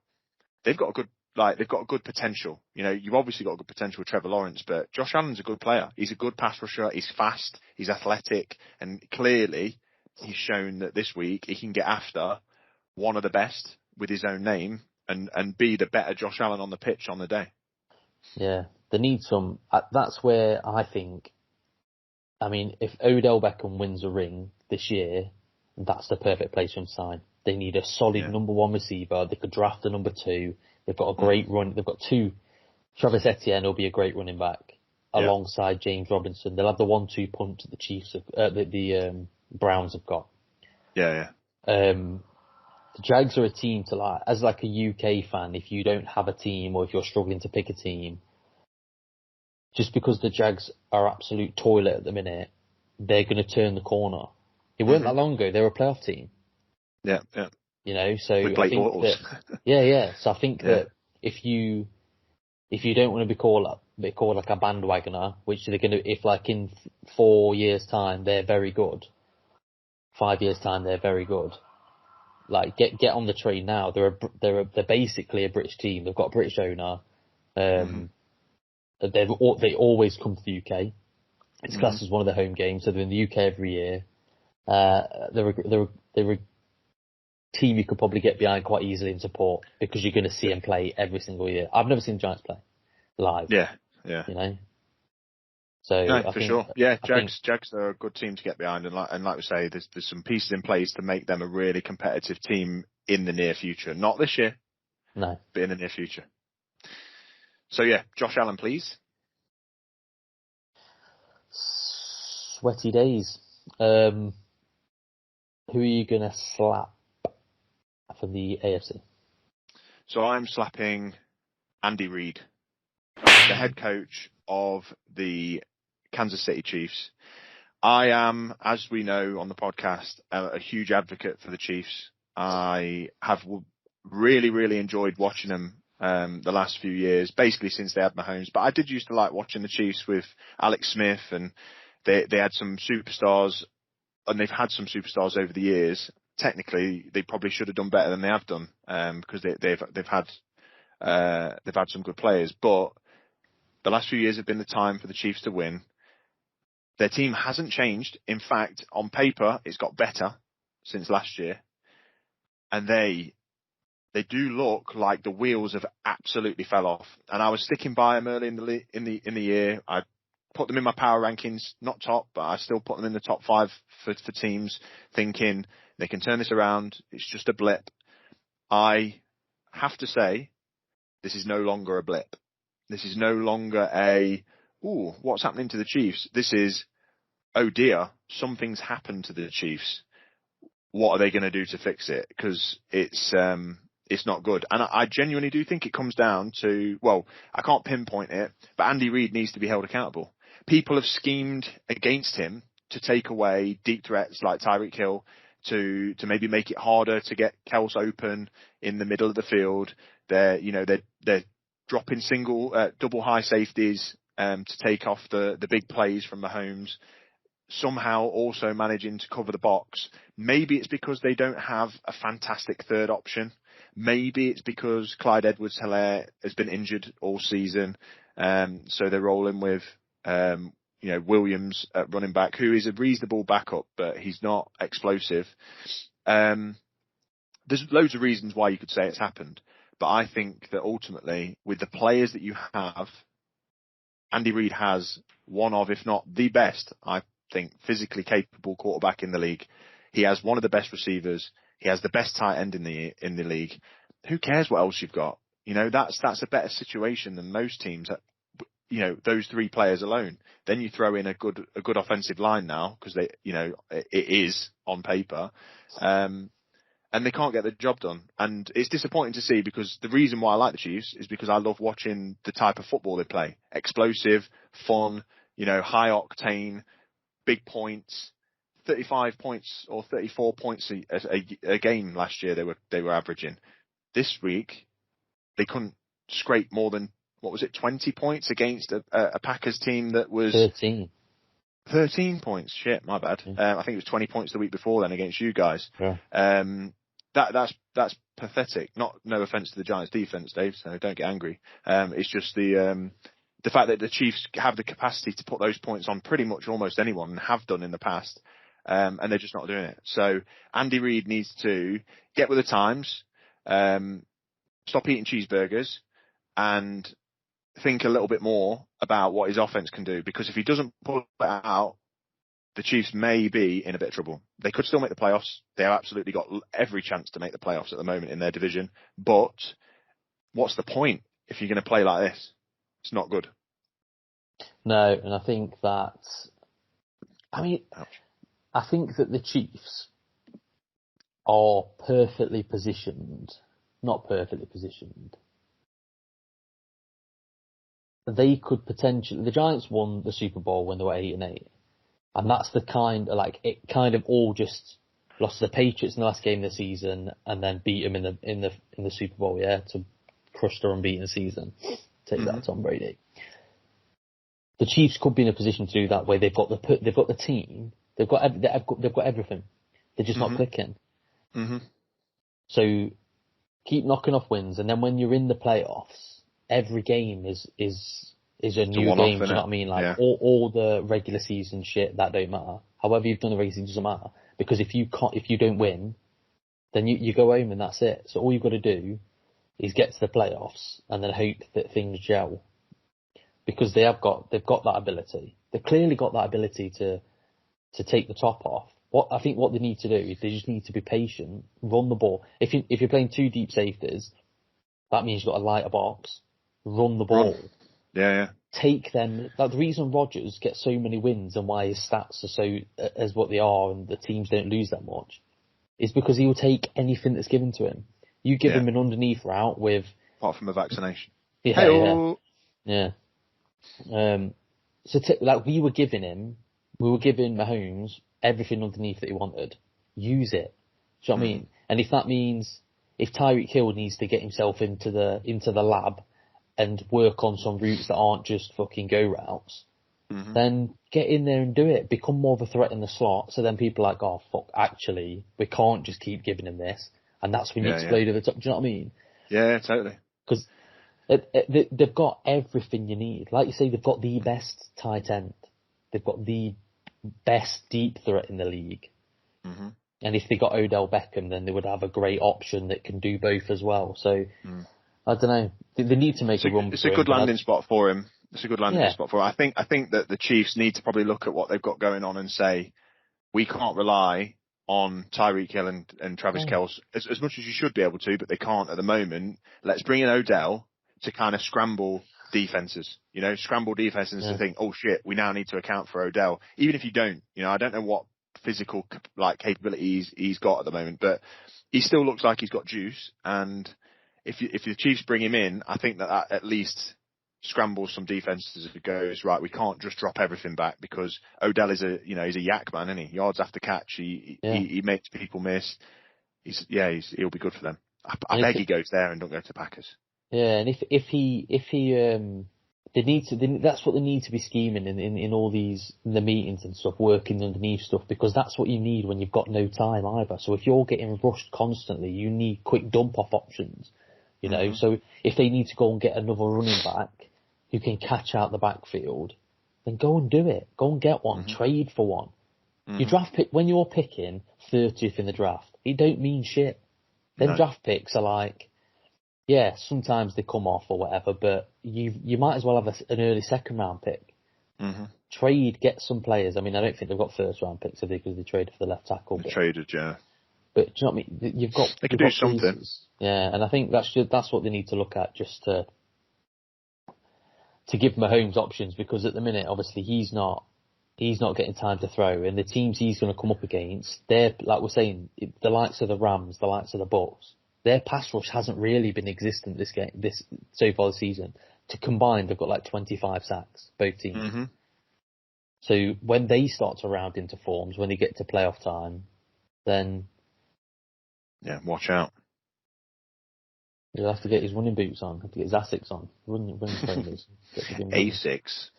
they've got a good potential. You've obviously got a good potential with Trevor Lawrence, but Josh Allen's a good player. He's a good pass rusher. He's fast. He's athletic. And clearly he's shown that this week he can get after one of the best with his own name and be the better Josh Allen on the pitch on the day. Yeah. They need some, that's where I think, if Odell Beckham wins a ring this year, that's the perfect place for him to sign. They need a solid number 1 receiver. They could draft a number 2. They've got a great run. They've got 2. Travis Etienne will be a great running back alongside James Robinson. They'll have the 1-2 punch that the Chiefs, the Browns have got. Yeah. The Jags are a team to like. As like a UK fan, if you don't have a team or if you're struggling to pick a team, just because the Jags are absolute toilet at the minute, they're going to turn the corner. It weren't that long ago. They were a playoff team. Yeah. So I think that, So I think that if you don't want to be called like a bandwagoner, which they're going to, if like in 4 years' time they're very good, 5 years' time they're very good, like get on the train now. They're basically a British team. They've got a British owner. They always come to the UK. It's classed as one of their home games, so they're in the UK every year. They're a team you could probably get behind quite easily and support because you're going to see them play every single year. I've never seen Giants play live. Yeah. You know. So No, I for think, sure. Yeah, Jags are a good team to get behind, and like we say, there's some pieces in place to make them a really competitive team in the near future. Not this year, no, but in the near future. So yeah, Josh Allen, please. Sweaty days. Who are you gonna slap for the AFC? So I'm slapping Andy Reid, the head coach of the Kansas City Chiefs. I am, as we know on the podcast, a huge advocate for the Chiefs. I have really, really enjoyed watching them the last few years, basically since they had Mahomes. But I did used to like watching the Chiefs with Alex Smith, and they had some superstars, and they've had some superstars over the years. Technically, they probably should have done better than they have done because they've had some good players. But the last few years have been the time for the Chiefs to win. Their team hasn't changed. In fact, on paper, it's got better since last year. And they do look like the wheels have absolutely fell off. And I was sticking by them early in the year. I put them in my power rankings, not top, but I still put them in the top 5 for teams, thinking they can turn this around. It's just a blip. I have to say, this is no longer a blip. This is no longer what's happening to the Chiefs? This is, oh dear, something's happened to the Chiefs. What are they going to do to fix it? Because it's not good. And I genuinely do think it comes down to, well, I can't pinpoint it, but Andy Reid needs to be held accountable. People have schemed against him to take away deep threats like Tyreek Hill, to maybe make it harder to get Kels open in the middle of the field. They're dropping double high safeties to take off the big plays from Mahomes. Somehow also managing to cover the box. Maybe it's because they don't have a fantastic third option. Maybe it's because Clyde Edwards-Helaire has been injured all season. So they're rolling with, Williams at running back, who is a reasonable backup, but he's not explosive. There's loads of reasons why you could say it's happened. But I think that ultimately, with the players that you have, Andy Reid has one of, if not the best, I think, physically capable quarterback in the league. He has one of the best receivers. He has the best tight end in the league. Who cares what else you've got? That's a better situation than most teams. Those 3 players alone. Then you throw in a good offensive line now, because it is on paper, and they can't get the job done. And it's disappointing to see, because the reason why I like the Chiefs is because I love watching the type of football they play. Explosive, fun, high octane, big points. 35 points or 34 points a game last year they were averaging. This week they couldn't scrape more than, 20 points against a Packers team that was 13 points. Shit, my bad. I think it was 20 points the week before then against you guys. Yeah. That's pathetic. No offense to the Giants defense, Dave, so don't get angry. It's just the fact that the Chiefs have the capacity to put those points on pretty much almost anyone, and have done in the past. And they're just not doing it. So Andy Reid needs to get with the times, stop eating cheeseburgers, and think a little bit more about what his offense can do. Because if he doesn't pull it out, the Chiefs may be in a bit of trouble. They could still make the playoffs. They have absolutely got every chance to make the playoffs at the moment in their division. But what's the point if you're going to play like this? It's not good. No, and I think that, I think that the Chiefs are perfectly positioned, not perfectly positioned. They could potentially, the Giants won the Super Bowl when they were 8-8. And that's the kind of, it kind of all just lost to the Patriots in the last game of the season and then beat them in the Super Bowl, to crush their unbeaten season. Take that, Tom Brady. The Chiefs could be in a position to do that, where they've got the team, they've got everything. They're just not clicking. So keep knocking off wins, and then when you're in the playoffs, every game is a new game. Do you know what I mean? Like all the regular season shit that don't matter. However you've done the regular season doesn't matter, because if you don't win, then you go home and that's it. So all you've got to do is get to the playoffs and then hope that things gel, because they've got that ability. They've clearly got that ability to take the top off. I think what they need to do is they just need to be patient, run the ball. If you're playing two deep safeties, that means you've got a lighter box. Run the ball. Yeah. Take them. Like, the reason Rodgers gets so many wins and why his stats are so as what they are and the teams don't lose that much is because he will take anything that's given to him. You give him an underneath route with... Apart from a vaccination. Yeah. So we were giving Mahomes everything underneath that he wanted. Use it. Do you know what I mean? And if that means, if Tyreek Hill needs to get himself into the lab and work on some routes that aren't just fucking go routes, then get in there and do it. Become more of a threat in the slot, so then people are like, oh fuck, actually, we can't just keep giving him this. And that's when you explode over the top. Do you know what I mean? Yeah, totally. Because they've got everything you need. Like you say, they've got the best tight end. They've got the best deep threat in the league. And if they got Odell Beckham, then they would have a great option that can do both as well. So, I don't know. They need to make a run. It's a good landing spot for him. It's a good landing spot for him. I think that the Chiefs need to probably look at what they've got going on and say, we can't rely on Tyreek Hill and Travis Kelce as much as you should be able to, but they can't at the moment. Let's bring in Odell to kind of scramble defenses, scramble defenses to think, oh shit, we now need to account for Odell. Even if you don't, I don't know what physical capabilities he's got at the moment, but he still looks like he's got juice. And if the Chiefs bring him in, I think that at least scrambles some defenses. If it goes right, we can't just drop everything back, because Odell is he's a yak man, isn't he? Yards after catch, he makes people miss. He'll be good for them. I beg he goes there and don't go to Packers. Yeah, and if he that's what they need to be scheming in all these, in the meetings and stuff, working underneath stuff, because that's what you need when you've got no time either. So if you're getting rushed constantly, you need quick dump off options, So if they need to go and get another running back who can catch out the backfield, then go and do it. Go and get one. Trade for one. Your draft pick, when you're picking 30th in the draft, it don't mean shit. Them draft picks are like, sometimes they come off or whatever, but you might as well have an early second round pick. Trade, get some players. I mean, I don't think they've got first round picks, have they? Because they traded for the left tackle. They traded, yeah. But do you know what I mean? They could do something. Pieces. Yeah, and I think that's what they need to look at, just to give Mahomes options, because at the minute, obviously, he's not getting time to throw, and the teams he's going to come up against, they're, like we're saying, the likes of the Rams, the likes of the Bucks, their pass rush hasn't really been existent so far this season. To combine, they've got like 25 sacks, both teams. So when they start to round into forms, when they get to playoff time, then watch out. He'll have to get his running boots on, have to get his Asics on, running trainers. A6.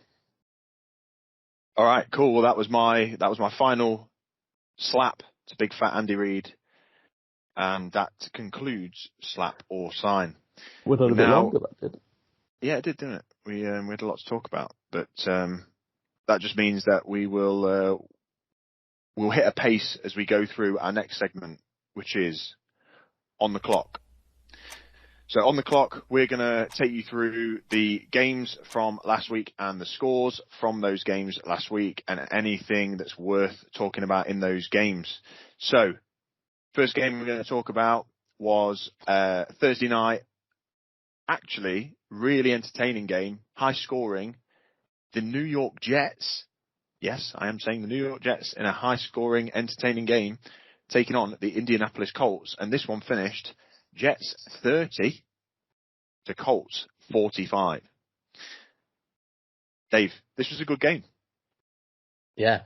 All right, cool. Well, that was my final slap to Big Fat Andy Reid, and that concludes Slap or Sign. Went on a bit longer, that did. Yeah, it did, didn't it? We had a lot to talk about, but that just means that we'll hit a pace as we go through our next segment, which is On the Clock. So on the clock, we're going to take you through the games from last week and the scores from those games last week and anything that's worth talking about in those games. So first game we're going to talk about was Thursday night. Actually, really entertaining game, high scoring. The New York Jets, yes, I am saying the New York Jets, in a high scoring, entertaining game, taking on the Indianapolis Colts. And this one finished Jets 30 to Colts 45. Dave, this was a good game. Yeah.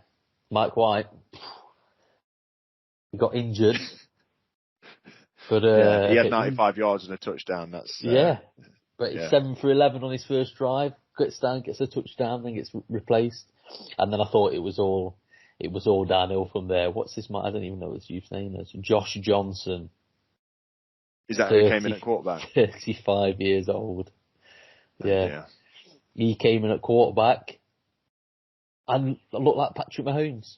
Mike White. He got injured. But he had 95 yards and a touchdown. That's but it's 7 for 11 on his first drive. Gets a touchdown, then gets replaced. And then I thought it was all downhill from there. What's this? I don't even know what his youth name is. Josh Johnson. Is that who came in at quarterback? 35 years old. Oh, Yeah. dear. He came in at quarterback and looked like Patrick Mahomes.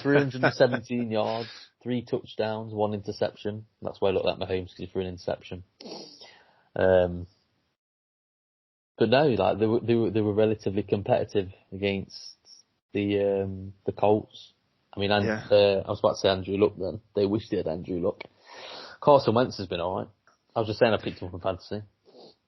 317 yards, 3 touchdowns, 1 interception. That's why I looked like Mahomes, because he threw an interception. But no, like they were relatively competitive against the Colts. I mean, I was about to say Andrew Luck then. They wish they had Andrew Luck. Carson Wentz has been alright. I was just saying I picked him up in fantasy.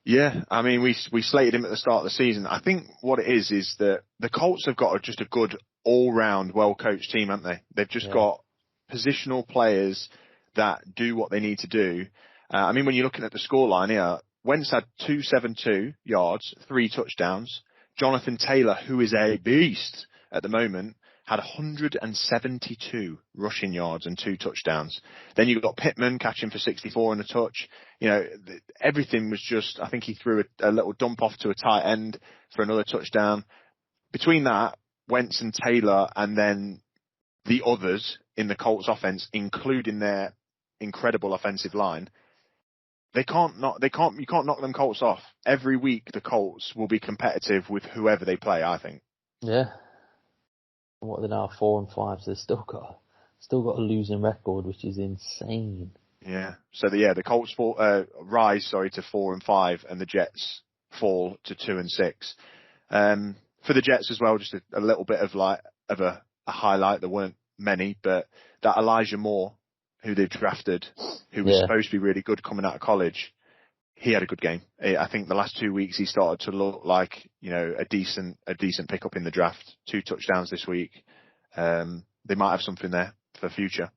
Yeah, I mean, we slated him at the start of the season. I think what it is that the Colts have got just a good all-round, well-coached team, haven't they? They've just got positional players that do what they need to do. I mean, when you're looking at the scoreline here, Wentz had 272 yards, 3 touchdowns. Jonathan Taylor, who is a beast at the moment, had 172 rushing yards and 2 touchdowns. Then you've got Pittman catching for 64 and a touch. You know, everything was just, I think he threw a little dump off to a tight end for another touchdown. Between that, Wentz and Taylor, and then the others in the Colts offense, including their incredible offensive line, you can't knock them Colts off. Every week the Colts will be competitive with whoever they play, I think. Yeah. What, they're now 4-5, so they've still got a losing record, which is insane. Yeah. So the Colts rise to 4-5, and the Jets fall to 2-6. For the Jets as well, just a little bit of a highlight. There weren't many, but that Elijah Moore, who they drafted, who was supposed to be really good coming out of college, he had a good game. I think the last 2 weeks he started to look like, you know, a decent pickup in the draft. 2 touchdowns this week. They might have something there for the future.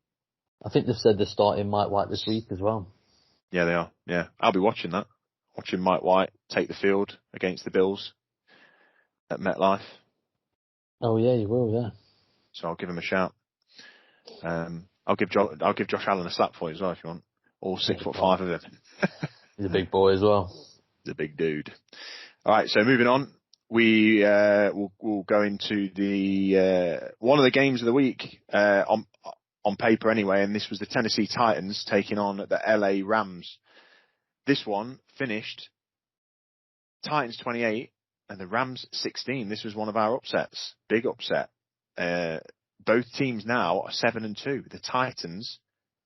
I think they've said they're starting Mike White this week as well. Yeah, they are. Yeah, I'll be watching that. Watching Mike White take the field against the Bills at MetLife. Oh yeah, you will. Yeah. So I'll give him a shout. I'll give Josh Allen a slap for you as well if you want. All 6'5" of him. He's a big boy as well. He's a big dude. All right, so moving on, we'll go into the one of the games of the week on paper anyway, and this was the Tennessee Titans taking on the LA Rams. This one finished Titans 28 and the Rams 16. This was one of our upsets, big upset. Both teams now are 7-2. The Titans,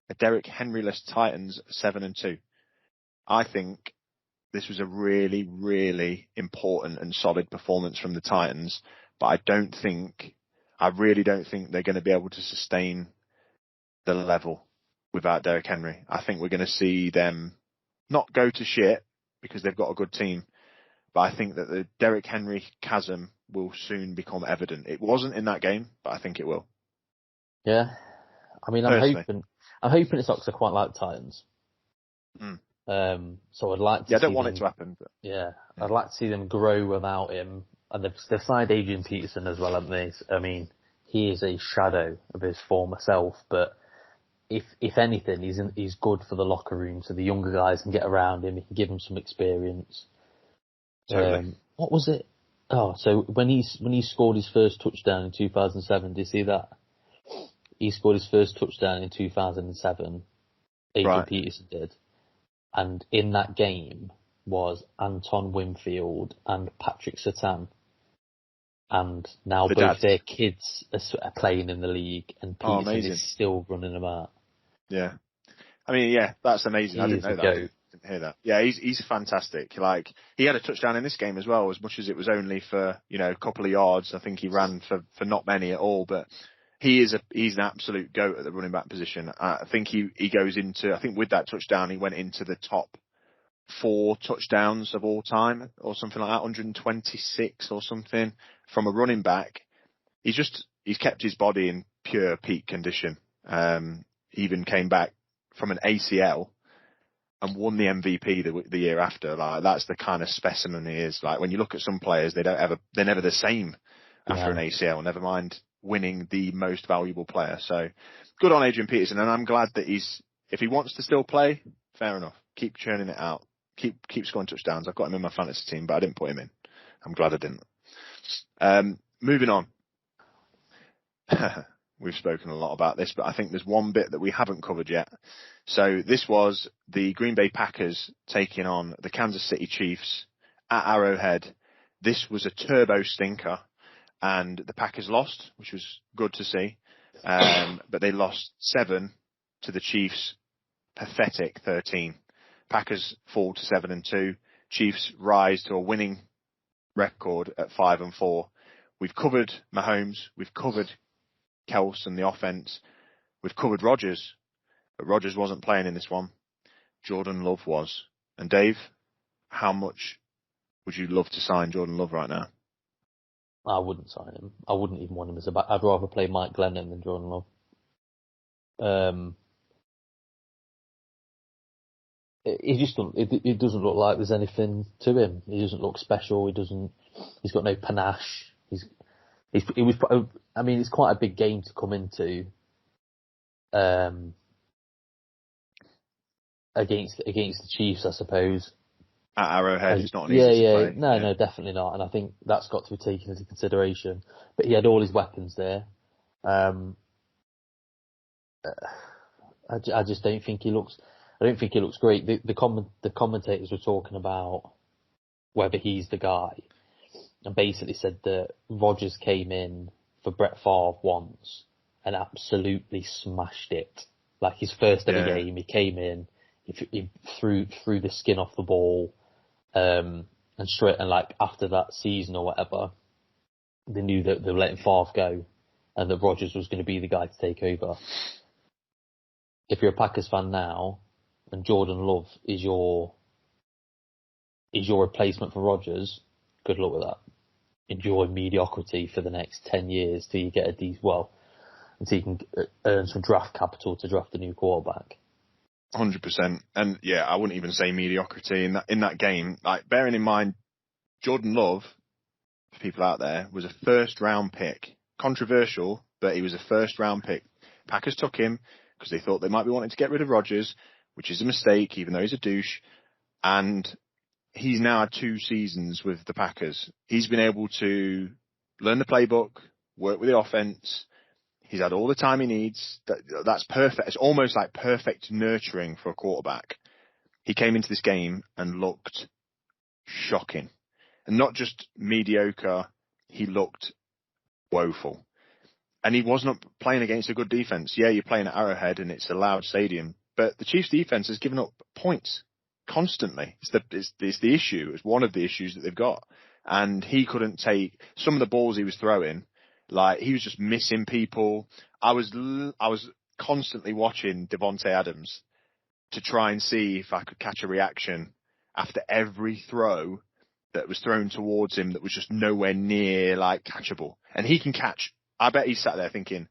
the Derrick Henry-less Titans, 7-2. I think this was a really, really important and solid performance from the Titans, but I really don't think they're going to be able to sustain the level without Derrick Henry. I think we're going to see them not go to shit because they've got a good team, but I think that the Derrick Henry chasm will soon become evident. It wasn't in that game, but I think it will. Yeah. I mean, I'm hoping it's not because I quite like Titans. So I'd like to I don't want it to happen. But... Yeah. I'd like to see them grow without him. And they've signed Adrian Peterson as well, haven't they? I mean, he is a shadow of his former self, but if anything, he's good for the locker room, so the younger guys can get around him. He can give them some experience. Totally. What was it? Oh, so when he scored his first touchdown in 2007, did you see that? He scored his first touchdown in 2007. Adrian Peterson did. And in that game was Anton Winfield and Patrick Surtain. And now both their kids are playing in the league, and Peterson is still running them out. Yeah. I mean, yeah, that's amazing. I didn't know that. I didn't hear that. Yeah, he's fantastic. Like, he had a touchdown in this game as well, as much as it was only for, you know, a couple of yards. I think he ran for not many at all, but he's an absolute goat at the running back position. I think he goes into, I think with that touchdown, he went into the top 4 touchdowns of all time or something like that, 126 or something from a running back. He's kept his body in pure peak condition. Even came back from an ACL and won the MVP the year after. Like, that's the kind of specimen he is. Like, when you look at some players, they're never the same after an ACL, never mind winning the most valuable player. So good on Adrian Peterson. And I'm glad that if he wants to still play, fair enough. Keep churning it out. Keep scoring touchdowns. I've got him in my fantasy team, but I didn't put him in. I'm glad I didn't. Moving on. we've spoken a lot about this, but I think there's one bit that we haven't covered yet. So this was the Green Bay Packers taking on the Kansas City Chiefs at Arrowhead. This was a turbo stinker, and the Packers lost, which was good to see. But they lost 7 to the Chiefs' pathetic 13. Packers fall to 7-2. Chiefs rise to a winning record at 5-4. We've covered Mahomes. We've covered Kels and the offense. We've covered Rodgers, but Rodgers wasn't playing in this one. Jordan Love was. And Dave, how much would you love to sign Jordan Love right now? I wouldn't sign him. I wouldn't even want him as a back. I'd rather play Mike Glennon than Jordan Love. It doesn't look like there's anything to him. He doesn't look special. He's got no panache. It's quite a big game to come into, against the Chiefs, I suppose. At Arrowhead, it's not an easy play. No, definitely not. And I think that's got to be taken into consideration. But he had all his weapons there. I just don't think he looks. I don't think he looks great. The commentators were talking about whether he's the guy, and basically said that Rodgers came in for Brett Favre once and absolutely smashed it. Like his first ever game, he came in, he threw the skin off the ball, and like after that season or whatever, they knew that they were letting Favre go, and that Rodgers was going to be the guy to take over. If you're a Packers fan now, and Jordan Love is your replacement for Rodgers, good luck with that. Enjoy mediocrity for the next 10 years till you get until you can earn some draft capital to draft a new quarterback. 100%. And yeah, I wouldn't even say mediocrity in that game. Like, bearing in mind, Jordan Love, for people out there, was a first round pick. Controversial, but he was a first round pick. Packers took him because they thought they might be wanting to get rid of Rodgers, which is a mistake, even though he's a douche. And he's now had 2 seasons with the Packers. He's been able to learn the playbook, work with the offense. He's had all the time he needs. That's perfect. It's almost like perfect nurturing for a quarterback. He came into this game and looked shocking. And not just mediocre, he looked woeful. And he wasn't playing against a good defense. Yeah, you're playing at Arrowhead and it's a loud stadium, but the Chiefs defense has given up points constantly. It's the issue. It's one of the issues that they've got. And he couldn't take some of the balls he was throwing. Like, he was just missing people. I was constantly watching Devontae Adams to try and see if I could catch a reaction after every throw that was thrown towards him that was just nowhere near like catchable. And he can catch. I bet he sat there thinking,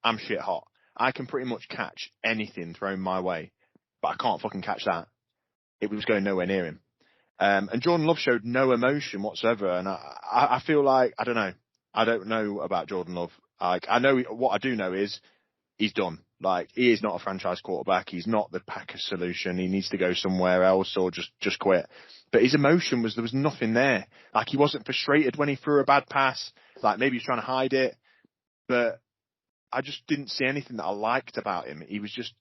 I'm shit hot. I can pretty much catch anything thrown my way, but I can't fucking catch that. It was going nowhere near him. And Jordan Love showed no emotion whatsoever. And I feel like, I don't know. I don't know about Jordan Love. I know what I do know is he's done. Like, he is not a franchise quarterback. He's not the Packers solution. He needs to go somewhere else or just quit. But his emotion there was nothing there. Like, he wasn't frustrated when he threw a bad pass. Like, maybe he's trying to hide it. But I just didn't see anything that I liked about him. He was just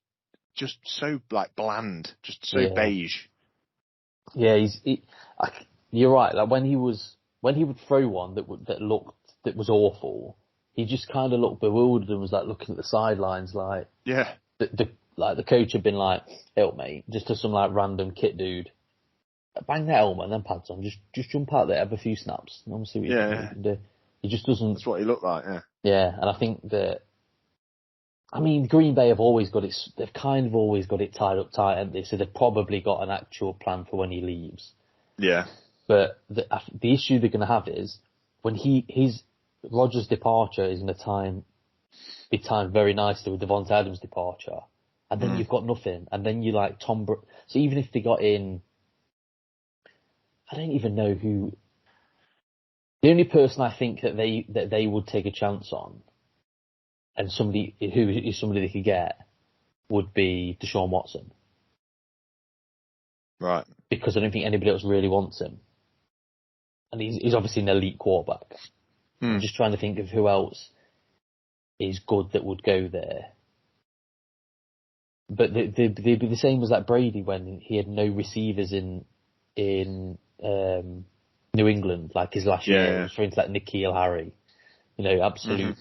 so like bland, just so beige. Yeah, you're right. Like when he would throw one that was awful, he just kind of looked bewildered and was like looking at the sidelines, like the coach had been like, "Help mate," just to some like random kit dude, bang the helmet and then pads on, just jump out there, have a few snaps, and see what you can do. He just doesn't. That's what he looked like. Yeah. Yeah, and I think that. I mean, Green Bay have always got it. They've kind of always got it tied up tight, haven't they? So they've probably got an actual plan for when he leaves. Yeah. But the issue they're going to have is when Rodgers' departure is going to be timed very nicely with Devontae Adams' departure, and then you've got nothing, and then you like So even if they got in, I don't even know who. The only person I think that they would take a chance on, and somebody who is somebody they could get, would be Deshaun Watson. Right. Because I don't think anybody else really wants him. And he's obviously an elite quarterback. I'm just trying to think of who else. is good that would go there. But they'd be the same as like Brady when he had no receivers in New England, like his last year. He was throwing to like N'Keal Harry, absolute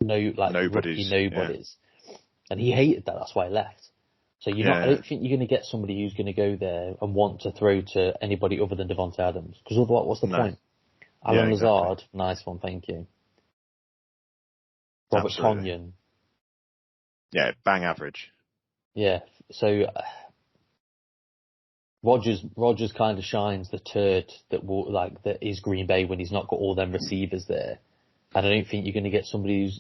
rookie nobodies. Yeah. And he hated that. That's why he left. So I don't think you're going to get somebody who's going to go there and want to throw to anybody other than Devontae Adams. Because otherwise, what's the point? Alan Lazard, nice one, thank you. Robert Tonyan. Yeah, bang average. Yeah, so Rodgers kind of shines the turd that is Green Bay when he's not got all them receivers there. And I don't think you're going to get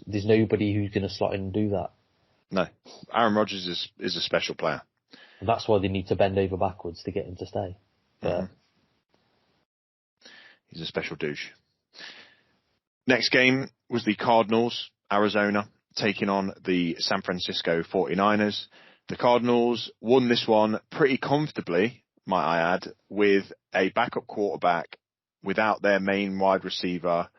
there's nobody who's going to slot in and do that. No. Aaron Rodgers is a special player. And that's why they need to bend over backwards to get him to stay. But he's a special douche. Next game was the Cardinals, Arizona, taking on the San Francisco 49ers. The Cardinals won this one pretty comfortably, might I add, with a backup quarterback without their main wide receiver,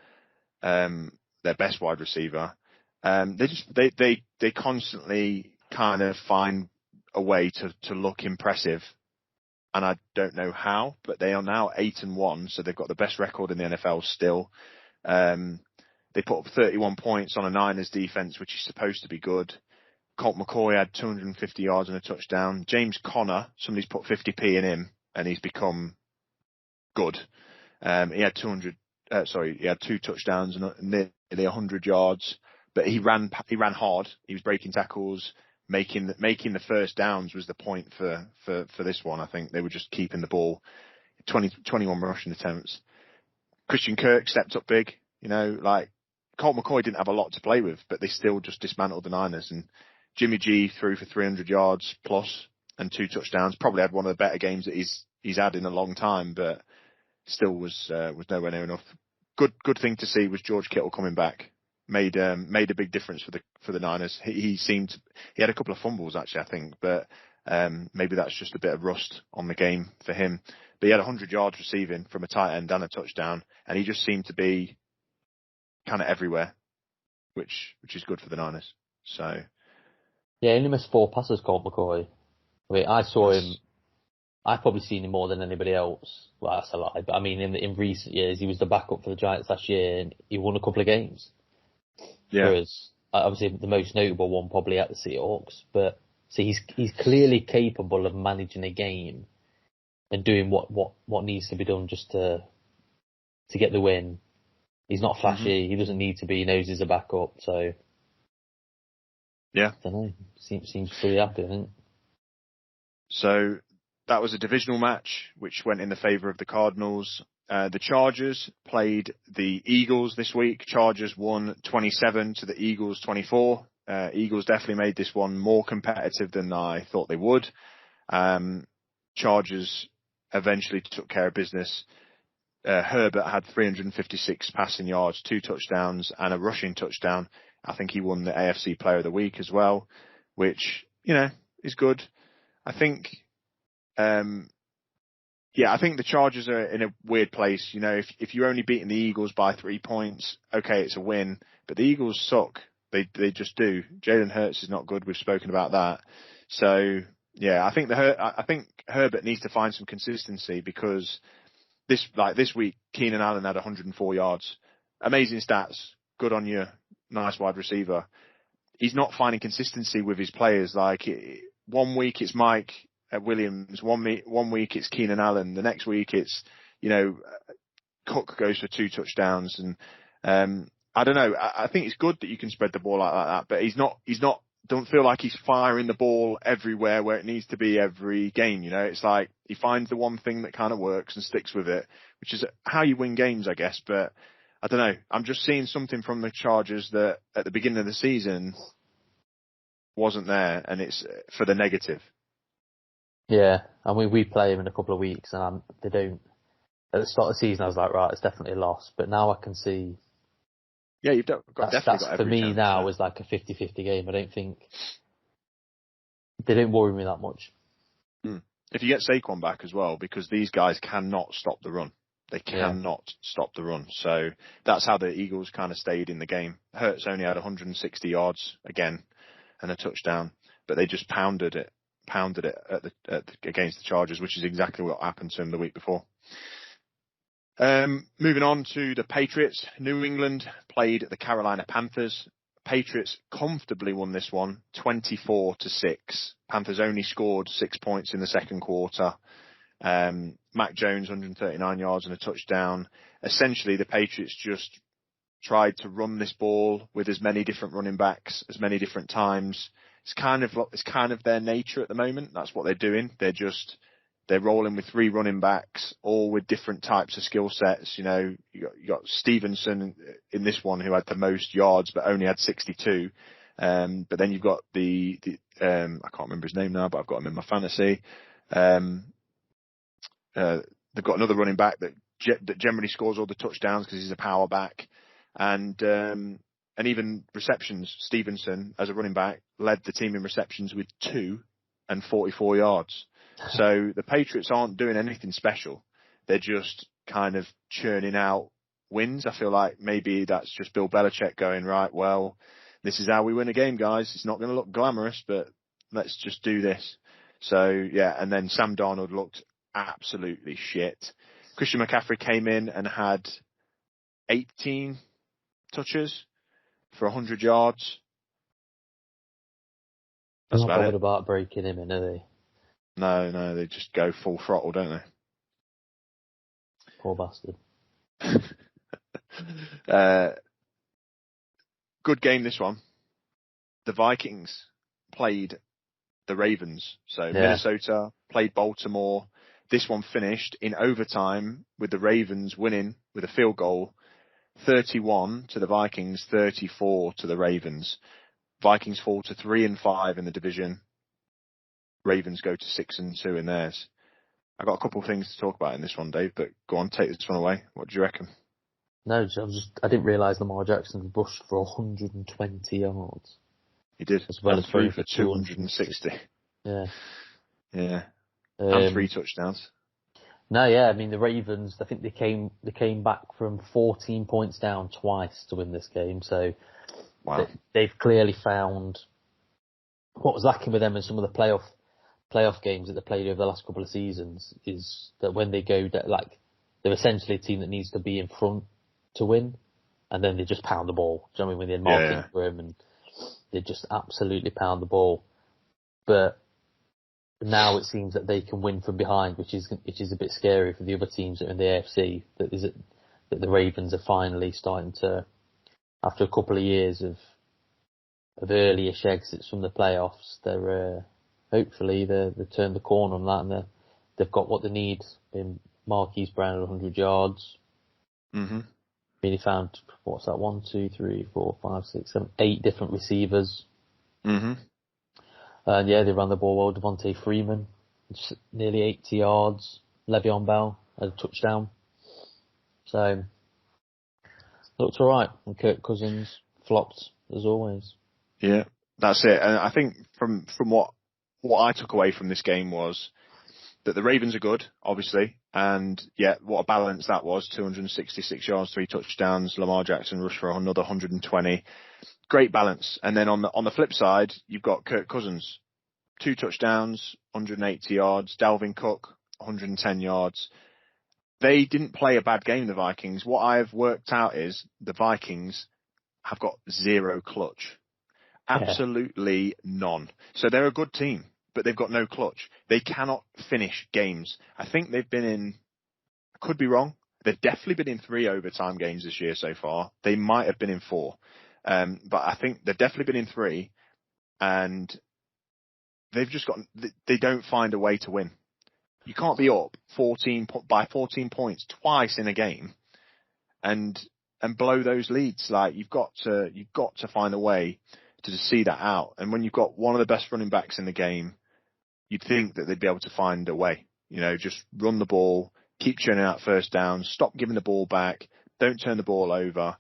their best wide receiver. They constantly kind of find a way to look impressive, and I don't know how, but they are now 8-1, so they've got the best record in the NFL still. They put up 31 points on a Niners defense, which is supposed to be good. Colt McCoy had 250 yards and a touchdown. James Conner, somebody's put 50p in him, and he's become good. He had 2 touchdowns and nearly 100 yards. But he ran hard. He was breaking tackles, making the first downs was the point for this one. I think they were just keeping the ball. 21 rushing attempts. Christian Kirk stepped up big. Colt McCoy didn't have a lot to play with, but they still just dismantled the Niners. And Jimmy G threw for 300 yards plus and 2 touchdowns. Probably had one of the better games that he's had in a long time, but still was nowhere near enough. Good thing to see was George Kittle coming back. Made a big difference for the Niners. He had a couple of fumbles actually, I think, but maybe that's just a bit of rust on the game for him. But he had 100 yards receiving from a tight end and a touchdown, and he just seemed to be kind of everywhere, which is good for the Niners. So yeah, he only missed 4 passes, Colt McCoy. I mean, I saw him. I've probably seen him more than anybody else. Well, that's a lie, but I mean, in recent years, he was the backup for the Giants last year, and he won a couple of games. Yeah. Whereas, obviously, the most notable one probably at the Seahawks. But see, he's clearly capable of managing a game and doing what needs to be done just to get the win. He's not flashy. He doesn't need to be. He knows he's a backup. So yeah, I don't know. Seems pretty happy, I think. So that was a divisional match, which went in the favour of the Cardinals. The Chargers played the Eagles this week. Chargers won 27 to the Eagles 24. Eagles definitely made this one more competitive than I thought they would. Chargers eventually took care of business. Herbert had 356 passing yards, 2 touchdowns and a rushing touchdown. I think he won the AFC Player of the Week as well, which, is good. I think, I think the Chargers are in a weird place. If you're only beating the Eagles by 3 points, okay, it's a win. But the Eagles suck. They just do. Jalen Hurts is not good. We've spoken about that. So yeah, I think Herbert needs to find some consistency because this week Keenan Allen had 104 yards. Amazing stats. Good on you. Nice wide receiver. He's not finding consistency with his players. One week it's Mike Williams. One week it's Keenan Allen. The next week it's, Cook goes for 2 touchdowns. And I don't know. I think it's good that you can spread the ball like that, but he's not. Don't feel like he's firing the ball everywhere where it needs to be every game. It's like he finds the one thing that kind of works and sticks with it, which is how you win games, I guess. But I don't know. I'm just seeing something from the Chargers that at the beginning of the season wasn't there, and it's for the negative. Yeah, and we play him in a couple of weeks, and they don't. At the start of the season, I was like, right, it's definitely a loss. But now I can see. Yeah, you've definitely got every for me chance, now is like a 50-50 game. I don't think they don't worry me that much. If you get Saquon back as well, because these guys cannot stop the run. They cannot stop the run. So that's how the Eagles kind of stayed in the game. Hurts only had 160 yards again and a touchdown, but they just pounded it against the Chargers, which is exactly what happened to him the week before. Moving on to the Patriots. New England played the Carolina Panthers. Patriots comfortably won this one, 24-6. Panthers only scored 6 points in the second quarter. Mac Jones, 139 yards and a touchdown. Essentially, the Patriots just tried to run this ball with as many different running backs, as many different times. It's kind of their nature at the moment. That's what they're doing. They're rolling with 3 running backs, all with different types of skill sets. You know, you got Stevenson in this one who had the most yards, but only had 62. But then you've got I can't remember his name now, but I've got him in my fantasy. They've got another running back that generally scores all the touchdowns because he's a power back, and even receptions. Stevenson, as a running back, led the team in receptions with 2 and 44 yards. So the Patriots aren't doing anything special. They're just kind of churning out wins. I feel like maybe that's just Bill Belichick going, right, well, this is how we win a game, guys. It's not going to look glamorous, but let's just do this. So, yeah, and then Sam Darnold looked absolutely shit. Christian McCaffrey came in and had 18 touches for 100 yards. That's not bothered about breaking him in, are they? No, they just go full throttle, don't they? Poor bastard. Good game, this one. The Vikings played the Ravens. So Minnesota played Baltimore. This one finished in overtime with the Ravens winning with a field goal, 31 to the Vikings, 34 to the Ravens. Vikings fall to 3-5 in the division. Ravens go to 6-2 in theirs. I got a couple of things to talk about in this one, Dave, but go on, take this one away. What do you reckon? No, I didn't realise Lamar Jackson rushed for 120 yards. He did. As well as threw for 260. Yeah. Yeah. And 3 touchdowns. No, yeah, I mean the Ravens, I think they came back from 14 points down twice to win this game, so wow. They've clearly found what was lacking with them in some of the playoff games that they played over the last couple of seasons is that when they go, like, they're essentially a team that needs to be in front to win, and then they just pound the ball. Do you know what I mean? When they mark Ingram and they just absolutely pound the ball. But now it seems that they can win from behind, which is a bit scary for the other teams that are in the AFC. That the Ravens are finally starting to, after a couple of years of early-ish exits from the playoffs, they're hopefully they turned the corner on that, and they've got what they need. In Marquise Brown at 100 yards. Mm-hmm. I mean, he found, what's that, 1, 2, 3, 4, 5, 6, 7, 8 different receivers. Mm-hmm. And yeah, they ran the ball well. Devontae Freeman, nearly 80 yards. Le'Veon Bell had a touchdown. So, looked alright. And Kirk Cousins flopped, as always. Yeah, that's it. And I think from what I took away from this game was that the Ravens are good, obviously, and yeah, what a balance that was. 266 yards, 3 touchdowns. Lamar Jackson rushed for another 120. Great balance. And then on the flip side, you've got Kirk Cousins, 2 touchdowns, 180 yards. Dalvin Cook, 110 yards. They didn't play a bad game, the Vikings. What I've worked out is the Vikings have got 0 clutch. Absolutely none. So they're a good team, but they've got no clutch. They cannot finish games. I think they've been in, I could be wrong, they've definitely been in 3 overtime games this year so far. They might have been in 4. But I think they've definitely been in 3, and they don't find a way to win. You can't be up by 14 points twice in a game and blow those leads. Like, you've got to find a way to just see that out. And when you've got one of the best running backs in the game, you'd think that they'd be able to find a way. You know, just run the ball, keep churning out first downs, stop giving the ball back, don't turn the ball over.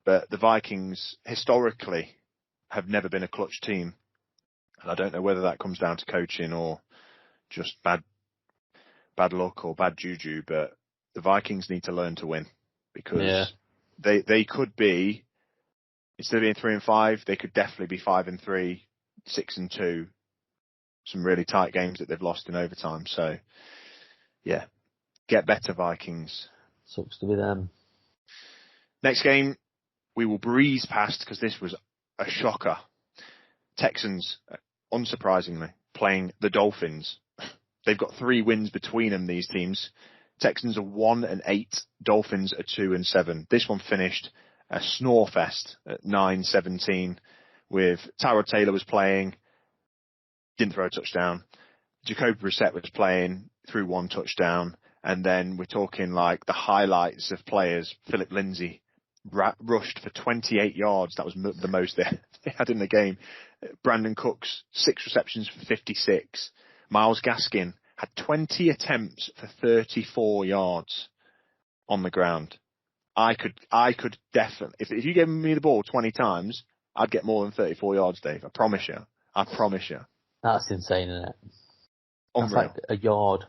But the Vikings, historically, have never been a clutch team. And I don't know whether that comes down to coaching or just bad luck or bad juju, but the Vikings need to learn to win, because they could be, instead of being 3-5, they could definitely be 5-3, 6-2. Some really tight games that they've lost in overtime. So, yeah, get better, Vikings. Sucks to be them. Next game, we will breeze past because this was a shocker. Texans, unsurprisingly, playing the Dolphins. They've got 3 wins between them, these teams. Texans are 1-8, Dolphins are 2-7. This one finished a snore fest at 9-17, with Tyrod Taylor was playing, didn't throw a touchdown. Jacoby Brissett was playing, threw 1 touchdown. And then we're talking like the highlights of players. Philip Lindsay rushed for 28 yards. That was the most they had in the game. Brandon Cooks, 6 receptions for 56. Myles Gaskin had 20 attempts for 34 yards on the ground. I could definitely, if you gave me the ball 20 times, I'd get more than 34 yards, Dave. I promise you. That's insane, isn't it? Unreal. That's like a yard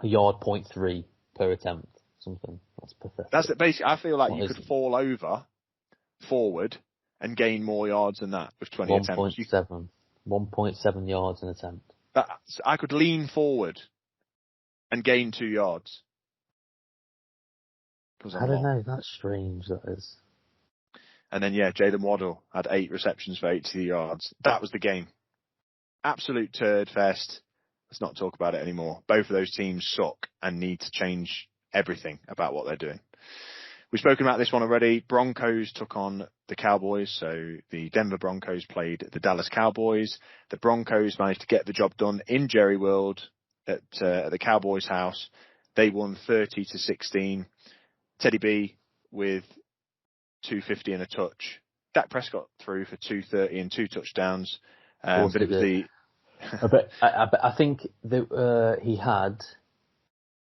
0.3 per attempt, something. That's pathetic. That's it. Basically, I feel like you could fall over forward and gain more yards than that with 20 attempts. 1.7 yards an attempt. I could lean forward and gain 2 yards. I don't know. That's strange, that is. And then, Jalen Waddle had 8 receptions for 80 yards. That was the game. Absolute turd fest. Let's not talk about it anymore. Both of those teams suck and need to change everything about what they're doing. We've spoken about this one already. Broncos took on the Cowboys. So the Denver Broncos played the Dallas Cowboys. The Broncos managed to get the job done in Jerry World at the Cowboys' house. They won 30-16. Teddy B with 250 and a touch. Dak Prescott threw for 230 and 2 touchdowns. But it was I think that he had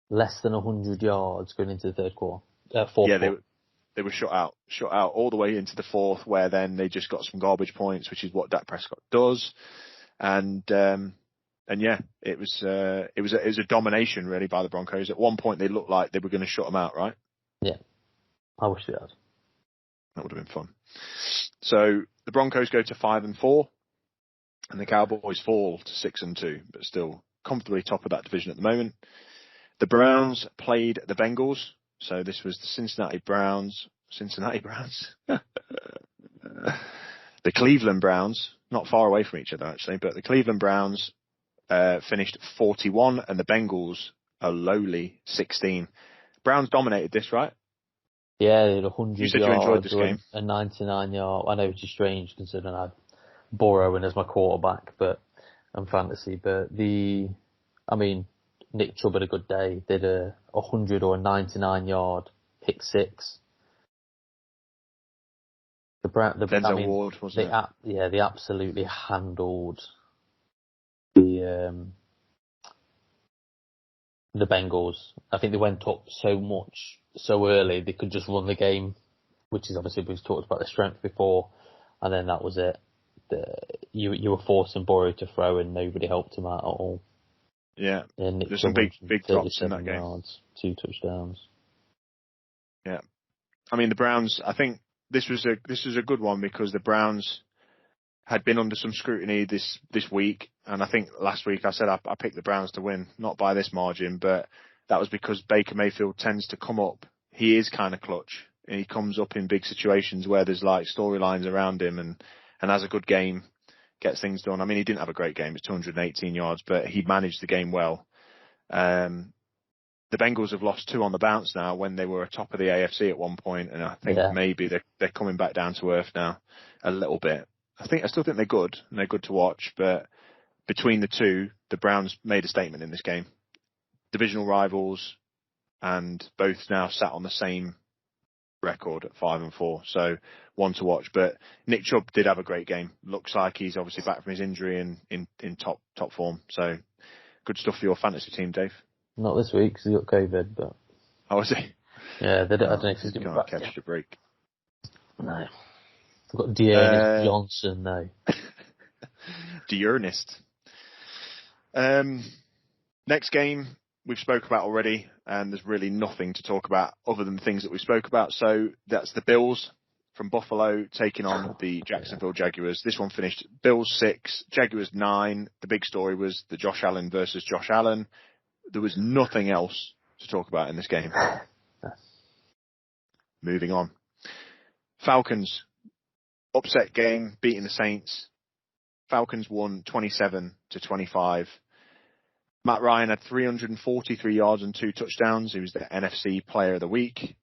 less than 100 yards going into the third quarter. They were shut out all the way into the fourth, where then they just got some garbage points, which is what Dak Prescott does. And it was a domination really by the Broncos. At one point, they looked like they were going to shut them out, right? Yeah, I wish they had. That would have been fun. So the Broncos go to 5-4, and the Cowboys fall to 6-2, but still comfortably top of that division at the moment. The Browns played the Bengals. So this was the Cincinnati Browns. The Cleveland Browns, not far away from each other actually, but the Cleveland Browns finished 41 and the Bengals a lowly 16. Browns dominated this, right? Yeah, they had 100 you said yards, you enjoyed this game. A 99 yard. I know, which is strange considering I had Burrow in as my quarterback, and fantasy. But Nick Chubb had a good day. Did a 100 or a 99 yard pick 6. Denzel Ward, wasn't it? Yeah, they absolutely handled the Bengals. I think they went up so much so early they could just run the game, which is obviously we've talked about the strength before, and then that was it. You were forcing Burrow to throw and nobody helped him out at all. Yeah, there's some big drops in that game. Yards, 2 touchdowns. Yeah, the Browns. I think this was a good one because the Browns had been under some scrutiny this week, and I think last week I said I picked the Browns to win, not by this margin, but that was because Baker Mayfield tends to come up. He is kind of clutch, and he comes up in big situations where there's like storylines around him, and has a good game. Gets things done. He didn't have a great game. It's 218 yards, but he managed the game well. The Bengals have lost 2 on the bounce now when they were atop of the AFC at one point, and I think maybe they're coming back down to earth now a little bit. I still think they're good, and they're good to watch, but between the two, the Browns made a statement in this game. Divisional rivals, and both now sat on the same record at 5-4, so one to watch. But Nick Chubb did have a great game. Looks like he's obviously back from his injury and in top form. So good stuff for your fantasy team, Dave. Not this week because he got COVID, but was he? Yeah, I don't know if he's going to catch the break. No, I've got Dearness Johnson though. Dearnest. Next game we've spoke about already, and there's really nothing to talk about other than the things that we spoke about. So that's the Bills from Buffalo taking on the Jacksonville Jaguars. This one finished Bills 6, Jaguars 9. The big story was the Josh Allen versus Josh Allen. There was nothing else to talk about in this game. Moving on. Falcons, upset game, beating the Saints. Falcons won 27-25. Matt Ryan had 343 yards and 2 touchdowns. He was the NFC Player of the Week.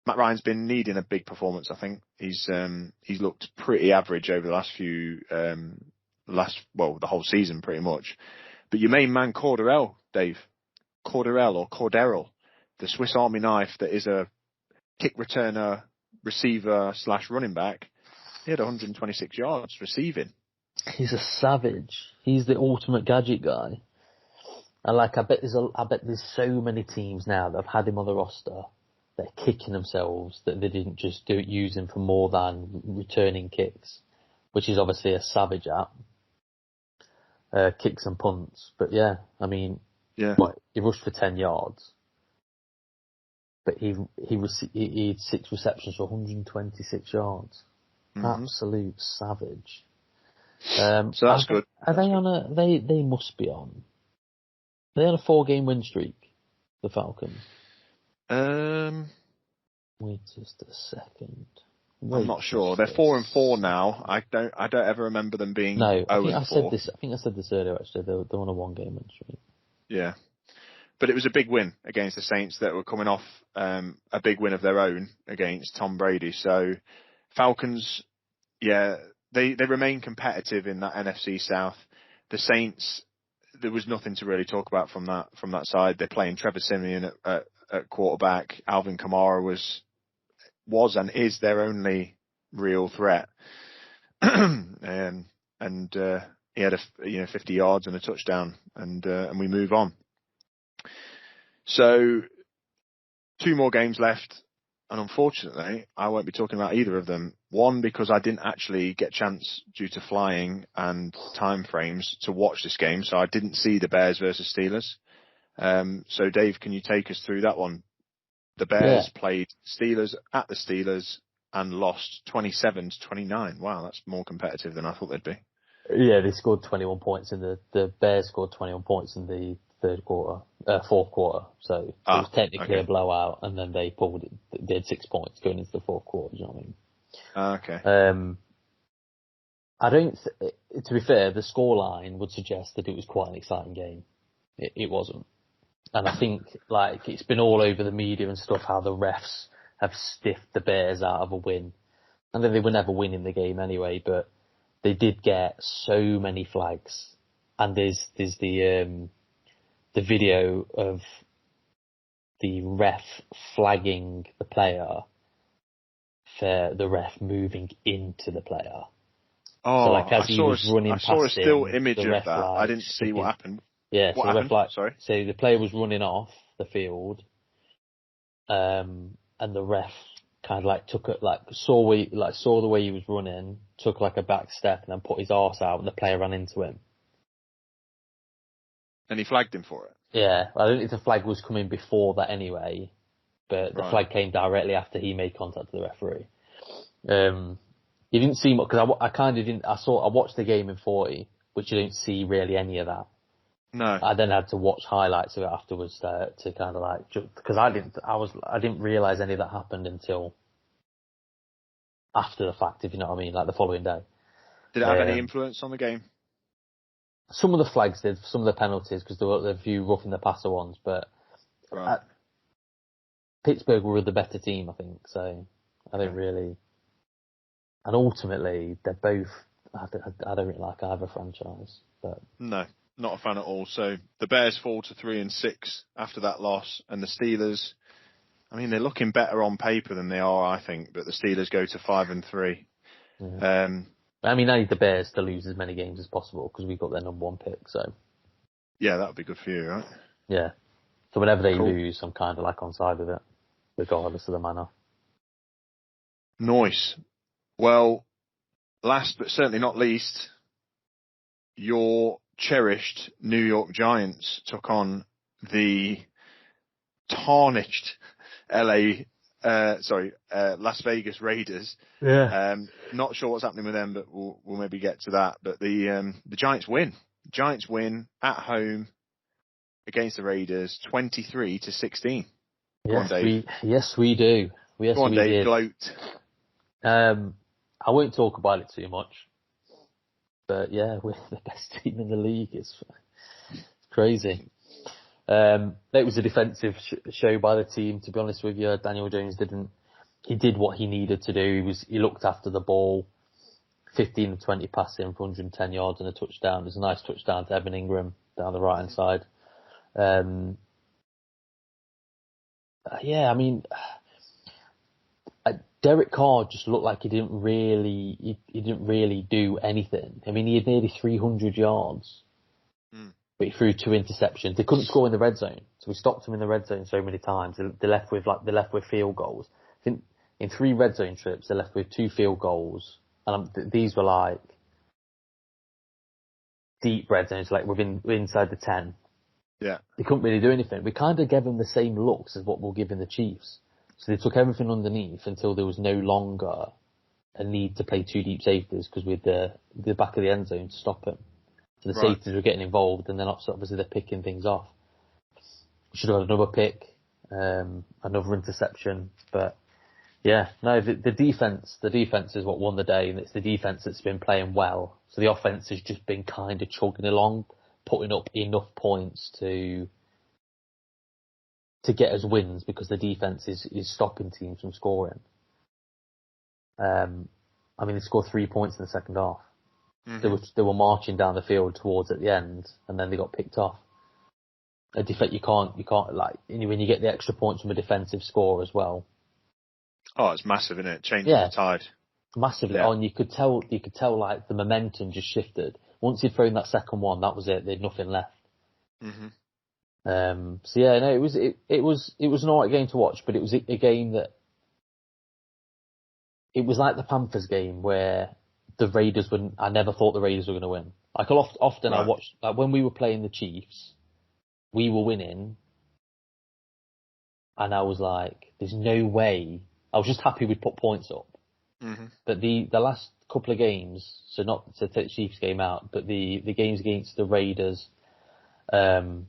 Matt Ryan's been needing a big performance, I think. He's looked pretty average over the the whole season pretty much. But your main man, Cordarrelle, Dave. Cordarrelle, the Swiss Army knife that is a kick returner, receiver / running back. He had 126 yards receiving. He's a savage. He's the ultimate gadget guy. And I bet there's so many teams now that have had him on the roster. They're kicking themselves that they didn't just use him for more than returning kicks, which is obviously a savage app. Kicks and punts. But yeah, I mean, he rushed for 10 yards. But he had 6 receptions for 126 yards. Mm-hmm. Absolute savage. So that's good. They must be on. Are they on a 4-game win streak, the Falcons? Wait just a second. I'm not sure. They're 4-4 now. I don't ever remember them being 0-4. I think I said this earlier. Actually, they're on a 1-game win streak. Yeah, but it was a big win against the Saints that were coming off a big win of their own against Tom Brady. So Falcons, yeah, they remain competitive in that NFC South. The Saints, there was nothing to really talk about from that side. They're playing Trevor Siemian at quarterback. Alvin Kamara was and is their only real threat. And he had 50 yards and a touchdown, and we move on. So 2 more games left, and unfortunately, I won't be talking about either of them. One, because I didn't actually get a chance due to flying and time frames to watch this game, so I didn't see the Bears versus Steelers. So Dave, can you take us through that one? The Bears played Steelers at the Steelers and lost 27-29. Wow, that's more competitive than I thought they'd be. Yeah, they scored 21 points the Bears scored 21 points in the fourth quarter. So it was technically a blowout, and then they pulled it. They had 6 points going into the fourth quarter. Do you know what I mean? Okay. To be fair, the scoreline would suggest that it was quite an exciting game. It wasn't. And I think, it's been all over the media and stuff how the refs have stiffed the Bears out of a win. And then they were never winning the game anyway, but they did get so many flags. And there's the video of the ref flagging the player for the ref moving into the player. Oh, so as he was running past him, I saw a still image of that. Like, I didn't see what happened. Yeah, what happened? Sorry. So the player was running off the field, and the ref kind of took it, saw the way he was running, took a back step, and then put his arse out, and the player ran into him. And he flagged him for it. Yeah, I don't know if the flag was coming before that anyway, but the flag came directly after he made contact with the referee. You didn't see much because I kind of didn't. I watched the game in 40, which you don't see really any of that. No. I then had to watch highlights of it afterwards to kind of because I didn't realise any of that happened until after the fact, if you know what I mean, the following day. Did it have any influence on the game? Some of the flags did, some of the penalties, because there were a few roughing the passer ones, but Pittsburgh were the better team, I think, so I don't really. And ultimately, they're both. I don't really like either franchise, but no, not a fan at all. So the Bears fall to 3-6 after that loss, and the Steelers. I mean, they're looking better on paper than they are, I think, but the Steelers go to 5-3. Yeah. I mean, I need the Bears to lose as many games as possible because we've got their number 1 pick. So yeah, that would be good for you, right? Yeah. So whenever they lose, I'm kind of on side with it, regardless of the manner. Nice. Well, last but certainly not least, your cherished New York Giants took on the tarnished Las Vegas Raiders. Yeah. Not sure what's happening with them, but we'll maybe get to that. But the Giants win. Giants win at home against the Raiders, 23-16. Go on, Dave. Yes, we do. Yes, Go on, we Dave. did. Gloat. I won't talk about it too much, but yeah, we're the best team in the league. It's crazy. It was a defensive show by the team. To be honest with you, Daniel Jones he did what he needed to do. He looked after the ball. 15 of 20 passing for 110 yards and a touchdown. It was a nice touchdown to Evan Ingram down the right hand side. I mean, Derek Carr just looked like he didn't really do anything. I mean, he had nearly 300 yards, but he threw 2 interceptions. They couldn't score in the red zone, so we stopped them in the red zone so many times. They left with field goals. I think in 3 red zone trips, they left with 2 field goals, and these were like deep red zones, like inside the 10. Yeah. They couldn't really do anything. We kind of gave them the same looks as what we were giving the Chiefs. So they took everything underneath until there was no longer a need to play 2 deep safeties because we had the back of the end zone to stop them. So the safeties were getting involved, and then obviously they're picking things off. We should have had another pick, another interception, but yeah, no, the defense is what won the day, and it's the defense that's been playing well. So the offense has just been kind of chugging along, putting up enough points to get us wins because the defense is stopping teams from scoring. I mean, they scored 3 points in the second half. Mm-hmm. They were marching down the field towards at the end, and then they got picked off. You can't like when you get the extra points from a defensive score as well. Oh, it's massive, isn't it? Changes the tide. Massively. Yeah. Oh, and you could tell like the momentum just shifted. Once you'd thrown that second one, that was it. They had nothing left. Mm-hmm. So yeah, no, it was an alright game to watch, but it was a game that it was like the Panthers game where the Raiders I never thought the Raiders were going to win. Like often I watched, like when we were playing the Chiefs, we were winning, and I was like, there's no way. I was just happy we'd put points up. Mm-hmm. But the last couple of games, so not to take the Chiefs game out, but the games against the Raiders, and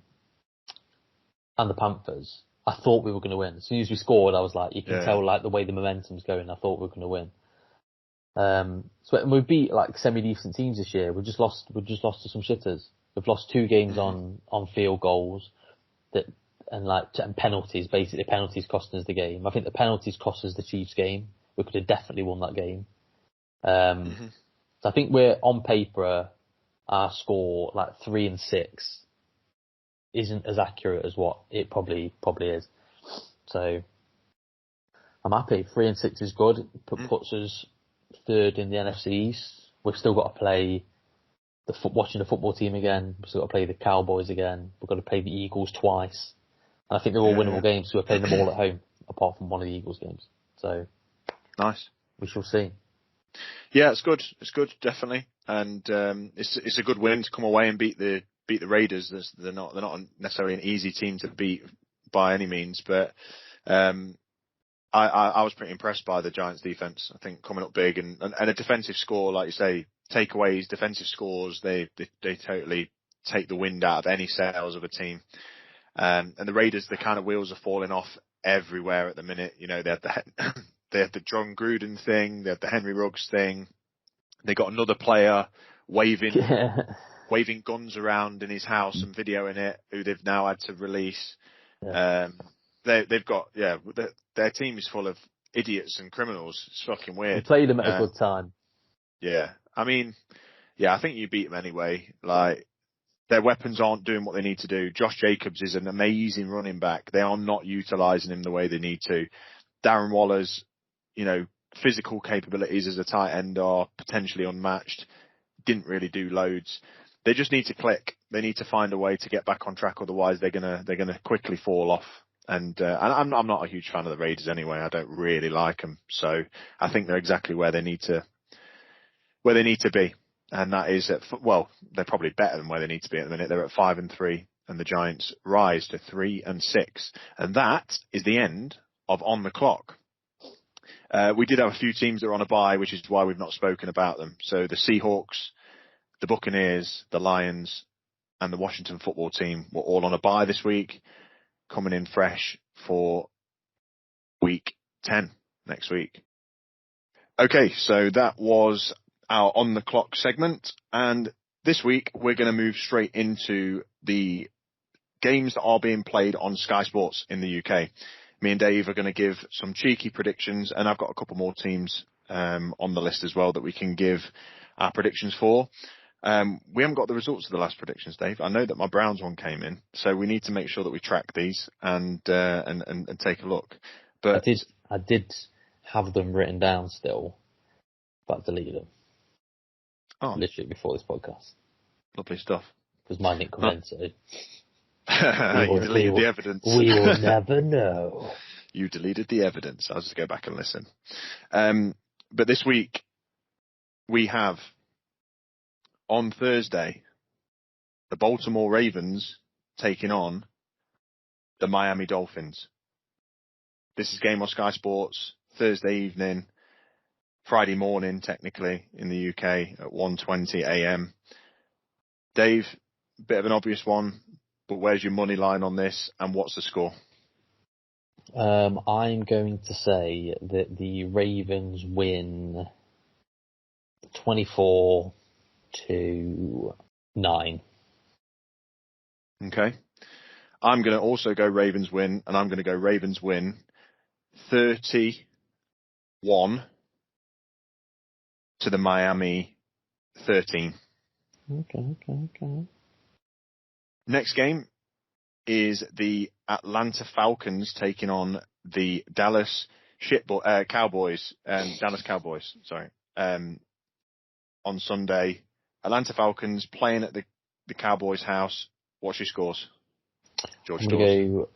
the Panthers, I thought we were going to win. As soon as we scored, I was like, you can tell like the way the momentum's going. I thought we were going to win. So we beat like semi-decent teams this year. We've just lost to some shitters. We've lost 2 games on field goals and penalties. Basically, penalties costing us the game. I think the penalties cost us the Chiefs game. We could have definitely won that game. So I think we're on paper, our score like 3-6 isn't as accurate as what it probably is. So I'm happy. 3-6 is good. Puts us 3rd in the NFC East. We've still got to play watching the football team again. We've still got to play the Cowboys again. We've got to play the Eagles twice. And I think they're all winnable games, so we're playing them all at home, apart from one of the Eagles games. So nice. We shall see. Yeah, it's good. It's good, definitely. And it's a good win to come away and beat the Raiders. They're not necessarily an easy team to beat by any means, but I was pretty impressed by the Giants defense. I think coming up big and a defensive score, like you say, takeaways, defensive scores, they totally take the wind out of any sails of a team. And the Raiders, the kind of wheels are falling off everywhere at the minute. You know, they had the John Gruden thing, they had the Henry Ruggs thing. They got another player waving guns around in his house and videoing it, who they've now had to release. Yeah. They've got, their team is full of idiots and criminals. It's fucking weird. We played them at a good time. Yeah. I mean, I think you beat them anyway. Like, their weapons aren't doing what they need to do. Josh Jacobs is an amazing running back. They are not utilising him the way they need to. Darren Waller's, physical capabilities as a tight end are potentially unmatched. Didn't really do loads. They just need to click. They need to find a way to get back on track. Otherwise, they're gonna quickly fall off. And I'm not a huge fan of the Raiders anyway. I don't really like them. So I think they're exactly where they need to be. And that is they're probably better than where they need to be at the minute. They're at 5-3. and the Giants rise to 3-6. And that is the end of On the Clock. We did have a few teams that are on a bye, which is why we've not spoken about them. So the Seahawks, the Buccaneers, the Lions, and the Washington football team were all on a bye this week, coming in fresh for week 10 next week. Okay, so that was our On the Clock segment. And this week, we're going to move straight into the games that are being played on Sky Sports in the UK. Me and Dave are going to give some cheeky predictions, and I've got a couple more teams on the list as well that we can give our predictions for. We haven't got the results of the last predictions, Dave. I know that my Browns one came in, so we need to make sure that we track these and take a look. But I did have them written down still, but I deleted them. Oh, literally before this podcast. Lovely stuff. Because mine didn't come in, so you deleted the evidence. We will never know. You deleted the evidence. I'll just go back and listen. But this week we have, on Thursday, the Baltimore Ravens taking on the Miami Dolphins. This is game on Sky Sports, Thursday evening, Friday morning, technically, in the UK at 1:20 a.m. Dave, bit of an obvious one, but where's your money line on this, and what's the score? I'm going to say that the Ravens win 24-9. Okay. I'm going to also go Ravens win, and I'm going to go Ravens win 31 to the Miami 13. Okay. Next game is the Atlanta Falcons taking on the Dallas Cowboys. Sorry. On Sunday, Atlanta Falcons playing at the Cowboys' house. What's your scores, George? I'm going to go.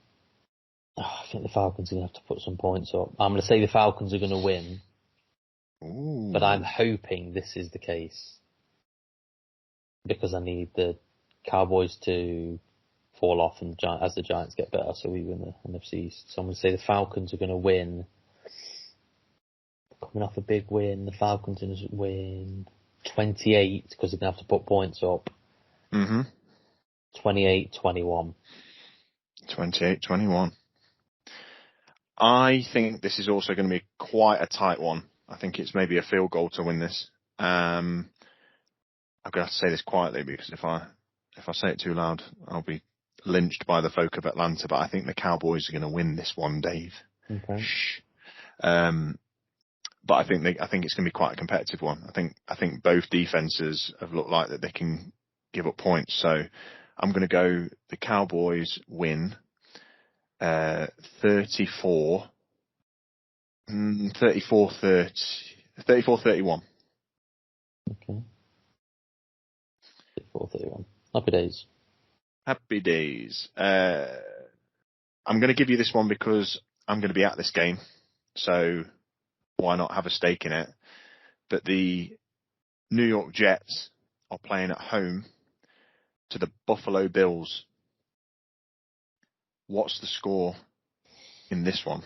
I think the Falcons are going to have to put some points up. I'm going to say the Falcons are going to win. Ooh. But I'm hoping this is the case because I need the Cowboys to fall off and as the Giants get better, so we win the NFC East. So I'm going to say the Falcons are going to win. Coming off a big win, the Falcons are going to win 28 because they're going to have to put points up. 28-21. 28-21. I think this is also going to be quite a tight one. I think it's maybe a field goal to win this. I'm going to have to say this quietly because if I say it too loud, I'll be lynched by the folk of Atlanta. But I think the Cowboys are going to win this one, Dave. Okay. Shh. But I think it's going to be quite a competitive one. I think both defenses have looked like that they can give up points. So I'm going to go the Cowboys win 34-31. Okay. 34-31. Happy days. Happy days. I'm going to give you this one because I'm going to be at this game. So why not have a stake in it? But the New York Jets are playing at home to the Buffalo Bills. What's the score in this one?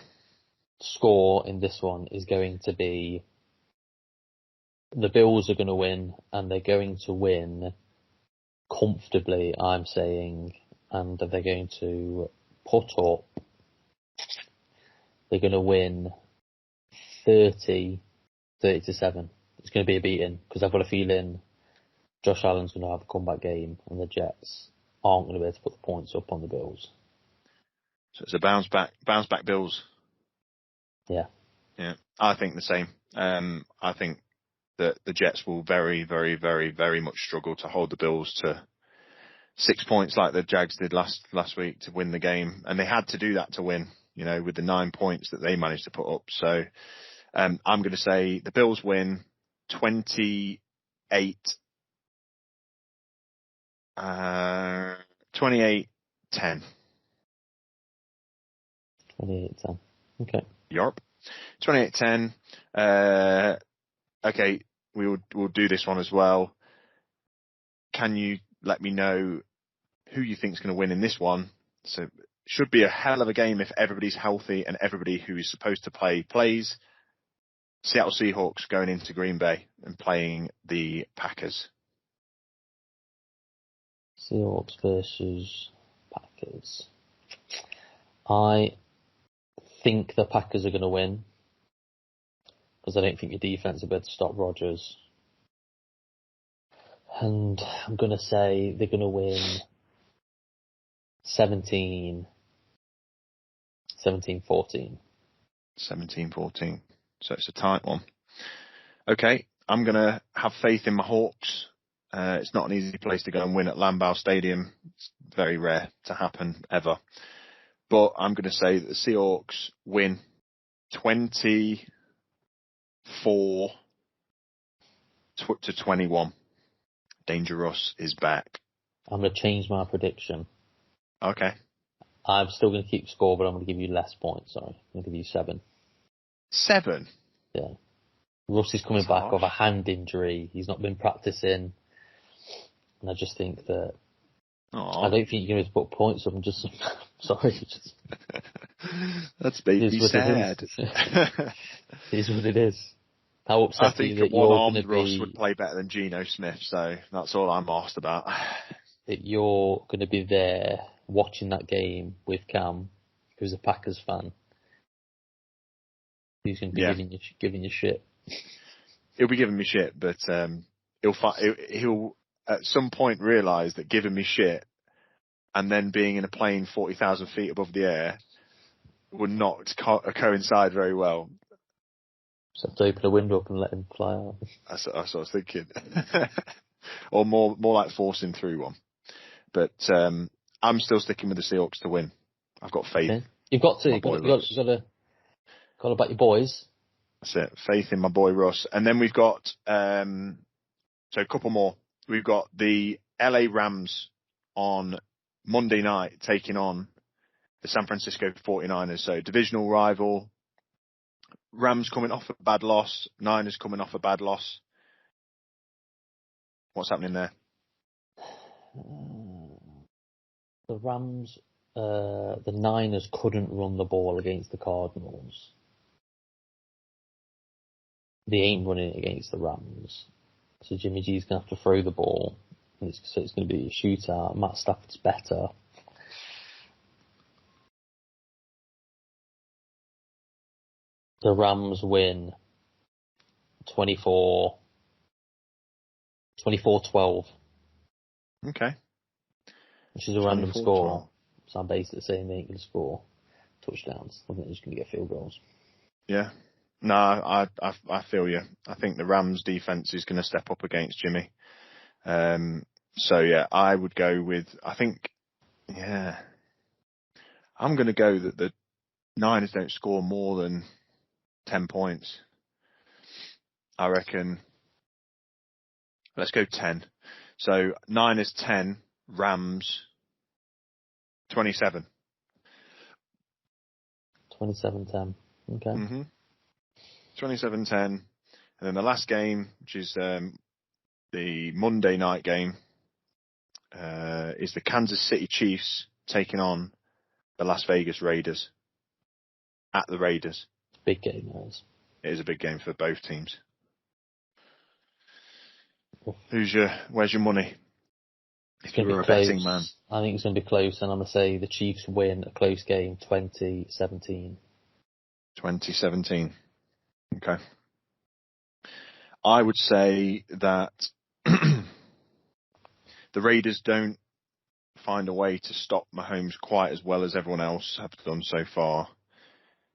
Score in this one is going to be the Bills are going to win, and they're going to win comfortably, I'm saying, and they're going to put up. They're going to win 30-7. It's going to be a beating because I've got a feeling Josh Allen's going to have a comeback game, and the Jets aren't going to be able to put the points up on the Bills. So it's a bounce back Bills. Yeah. I think the same. I think that the Jets will very, very, very, very much struggle to hold the Bills to 6 points like the Jags did last week to win the game, and they had to do that to win. With the 9 points that they managed to put up. So I'm going to say the Bills win 28-10. 28-10. Okay. Europe. 28-10. Okay, we'll do this one as well. Can you let me know who you think is going to win in this one. So should be a hell of a game if everybody's healthy and everybody who is supposed to play plays. Seattle Seahawks going into Green Bay and playing the Packers. Seahawks versus Packers. I think the Packers are going to win because I don't think your defense will be able to stop Rodgers. And I'm going to say they're going to win 17-14. 17-14. So it's a tight one. Okay, I'm going to have faith in my Hawks. It's not an easy place to go and win at Lambeau Stadium. It's very rare to happen ever. But I'm going to say that the Seahawks win 24-21. Dangerous is back. I'm going to change my prediction. Okay. I'm still going to keep score, but I'm going to give you less points. Sorry, I'm going to give you 7. 7? Yeah. Russ is coming back off a hand injury. He's not been practicing. And I just think that... I don't think you're going to put points up. I'm just... sorry. Just, that's baby sad. It is what it is. How upset are you that you're going to be... Russ would play better than Geno Smith, so that's all I'm asked about. That you're going to be there watching that game with Cam, who's a Packers fan. Who's going to be giving you shit. He'll be giving me shit, but he'll at some point realise that giving me shit and then being in a plane 40,000 feet above the air would not coincide very well. Just have to open a window up and let him fly out. That's what I was thinking. Or more like forcing through one. But I'm still sticking with the Seahawks to win. I've got faith. Okay. You've got to. You've got to back your boys. That's it. Faith in my boy Russ. And then we've got, so a couple more. We've got the LA Rams on Monday night taking on the San Francisco 49ers. So divisional rival. Rams coming off a bad loss. Niners coming off a bad loss. What's happening there? The Rams, the Niners couldn't run the ball against the Cardinals. They ain't running it against the Rams. So Jimmy G's going to have to throw the ball. And it's going to be a shootout. Matt Stafford's better. The Rams win 24-12. Okay. Which is a random score. So I'm basically saying they ain't going to score touchdowns. I think they're just going to get field goals. Yeah. No, I feel you. I think the Rams defense is going to step up against Jimmy. So yeah, I would go with, I'm going to go that the Niners don't score more than 10 points. I reckon, let's go 10. So Niners 10, Rams 27. 27-10. Okay. Mm-hmm. 27-10. And then the last game, which is the Monday night game, is the Kansas City Chiefs taking on the Las Vegas Raiders at the Raiders. Big game, guys. It is a big game for both teams. Where's your money? It's going to be close. Betting man. I think it's going to be close, and I'm going to say the Chiefs win a close game, 2017. 2017. Okay. I would say that the Raiders don't find a way to stop Mahomes quite as well as everyone else have done so far.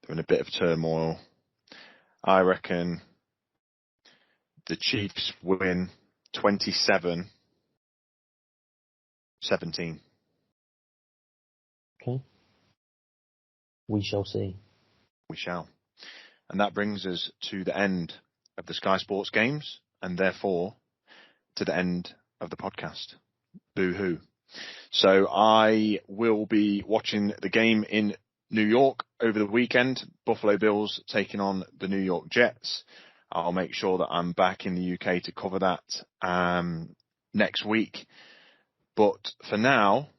They're in a bit of turmoil. I reckon the Chiefs win 27-17. Okay. We shall see. We shall. And that brings us to the end of the Sky Sports games and therefore to the end of the podcast. Boo-hoo. So I will be watching the game in New York over the weekend. Buffalo Bills taking on the New York Jets. I'll make sure that I'm back in the UK to cover that next week. But for now,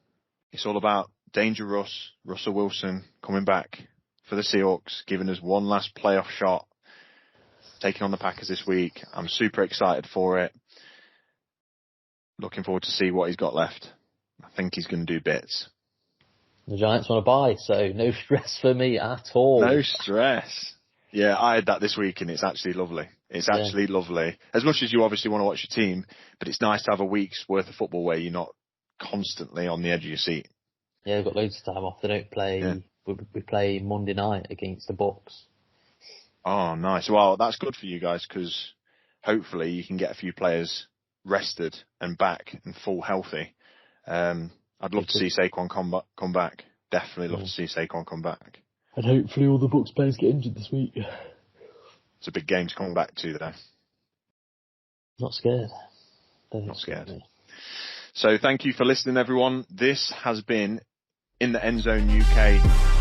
it's all about Danger Russell Wilson coming back for the Seahawks, giving us one last playoff shot, taking on the Packers this week. I'm super excited for it. Looking forward to see what he's got left. I think he's going to do bits. The Giants want to buy, so no stress for me at all. No stress. Yeah, I had that this week and it's actually lovely. It's actually lovely. As much as you obviously want to watch your team, but it's nice to have a week's worth of football where you're not constantly on the edge of your seat. Yeah, we've got loads of time off. They don't play. Yeah. We play Monday night against the Bucks. Oh, nice. Well, that's good for you guys because hopefully you can get a few players rested and back and full healthy. I'd love to see Saquon come back. Definitely love to see Saquon come back. And hopefully all the Bucks players get injured this week. It's a big game to come back to, though. Not scared. Not scared. So thank you for listening, everyone. This has been In the End Zone UK.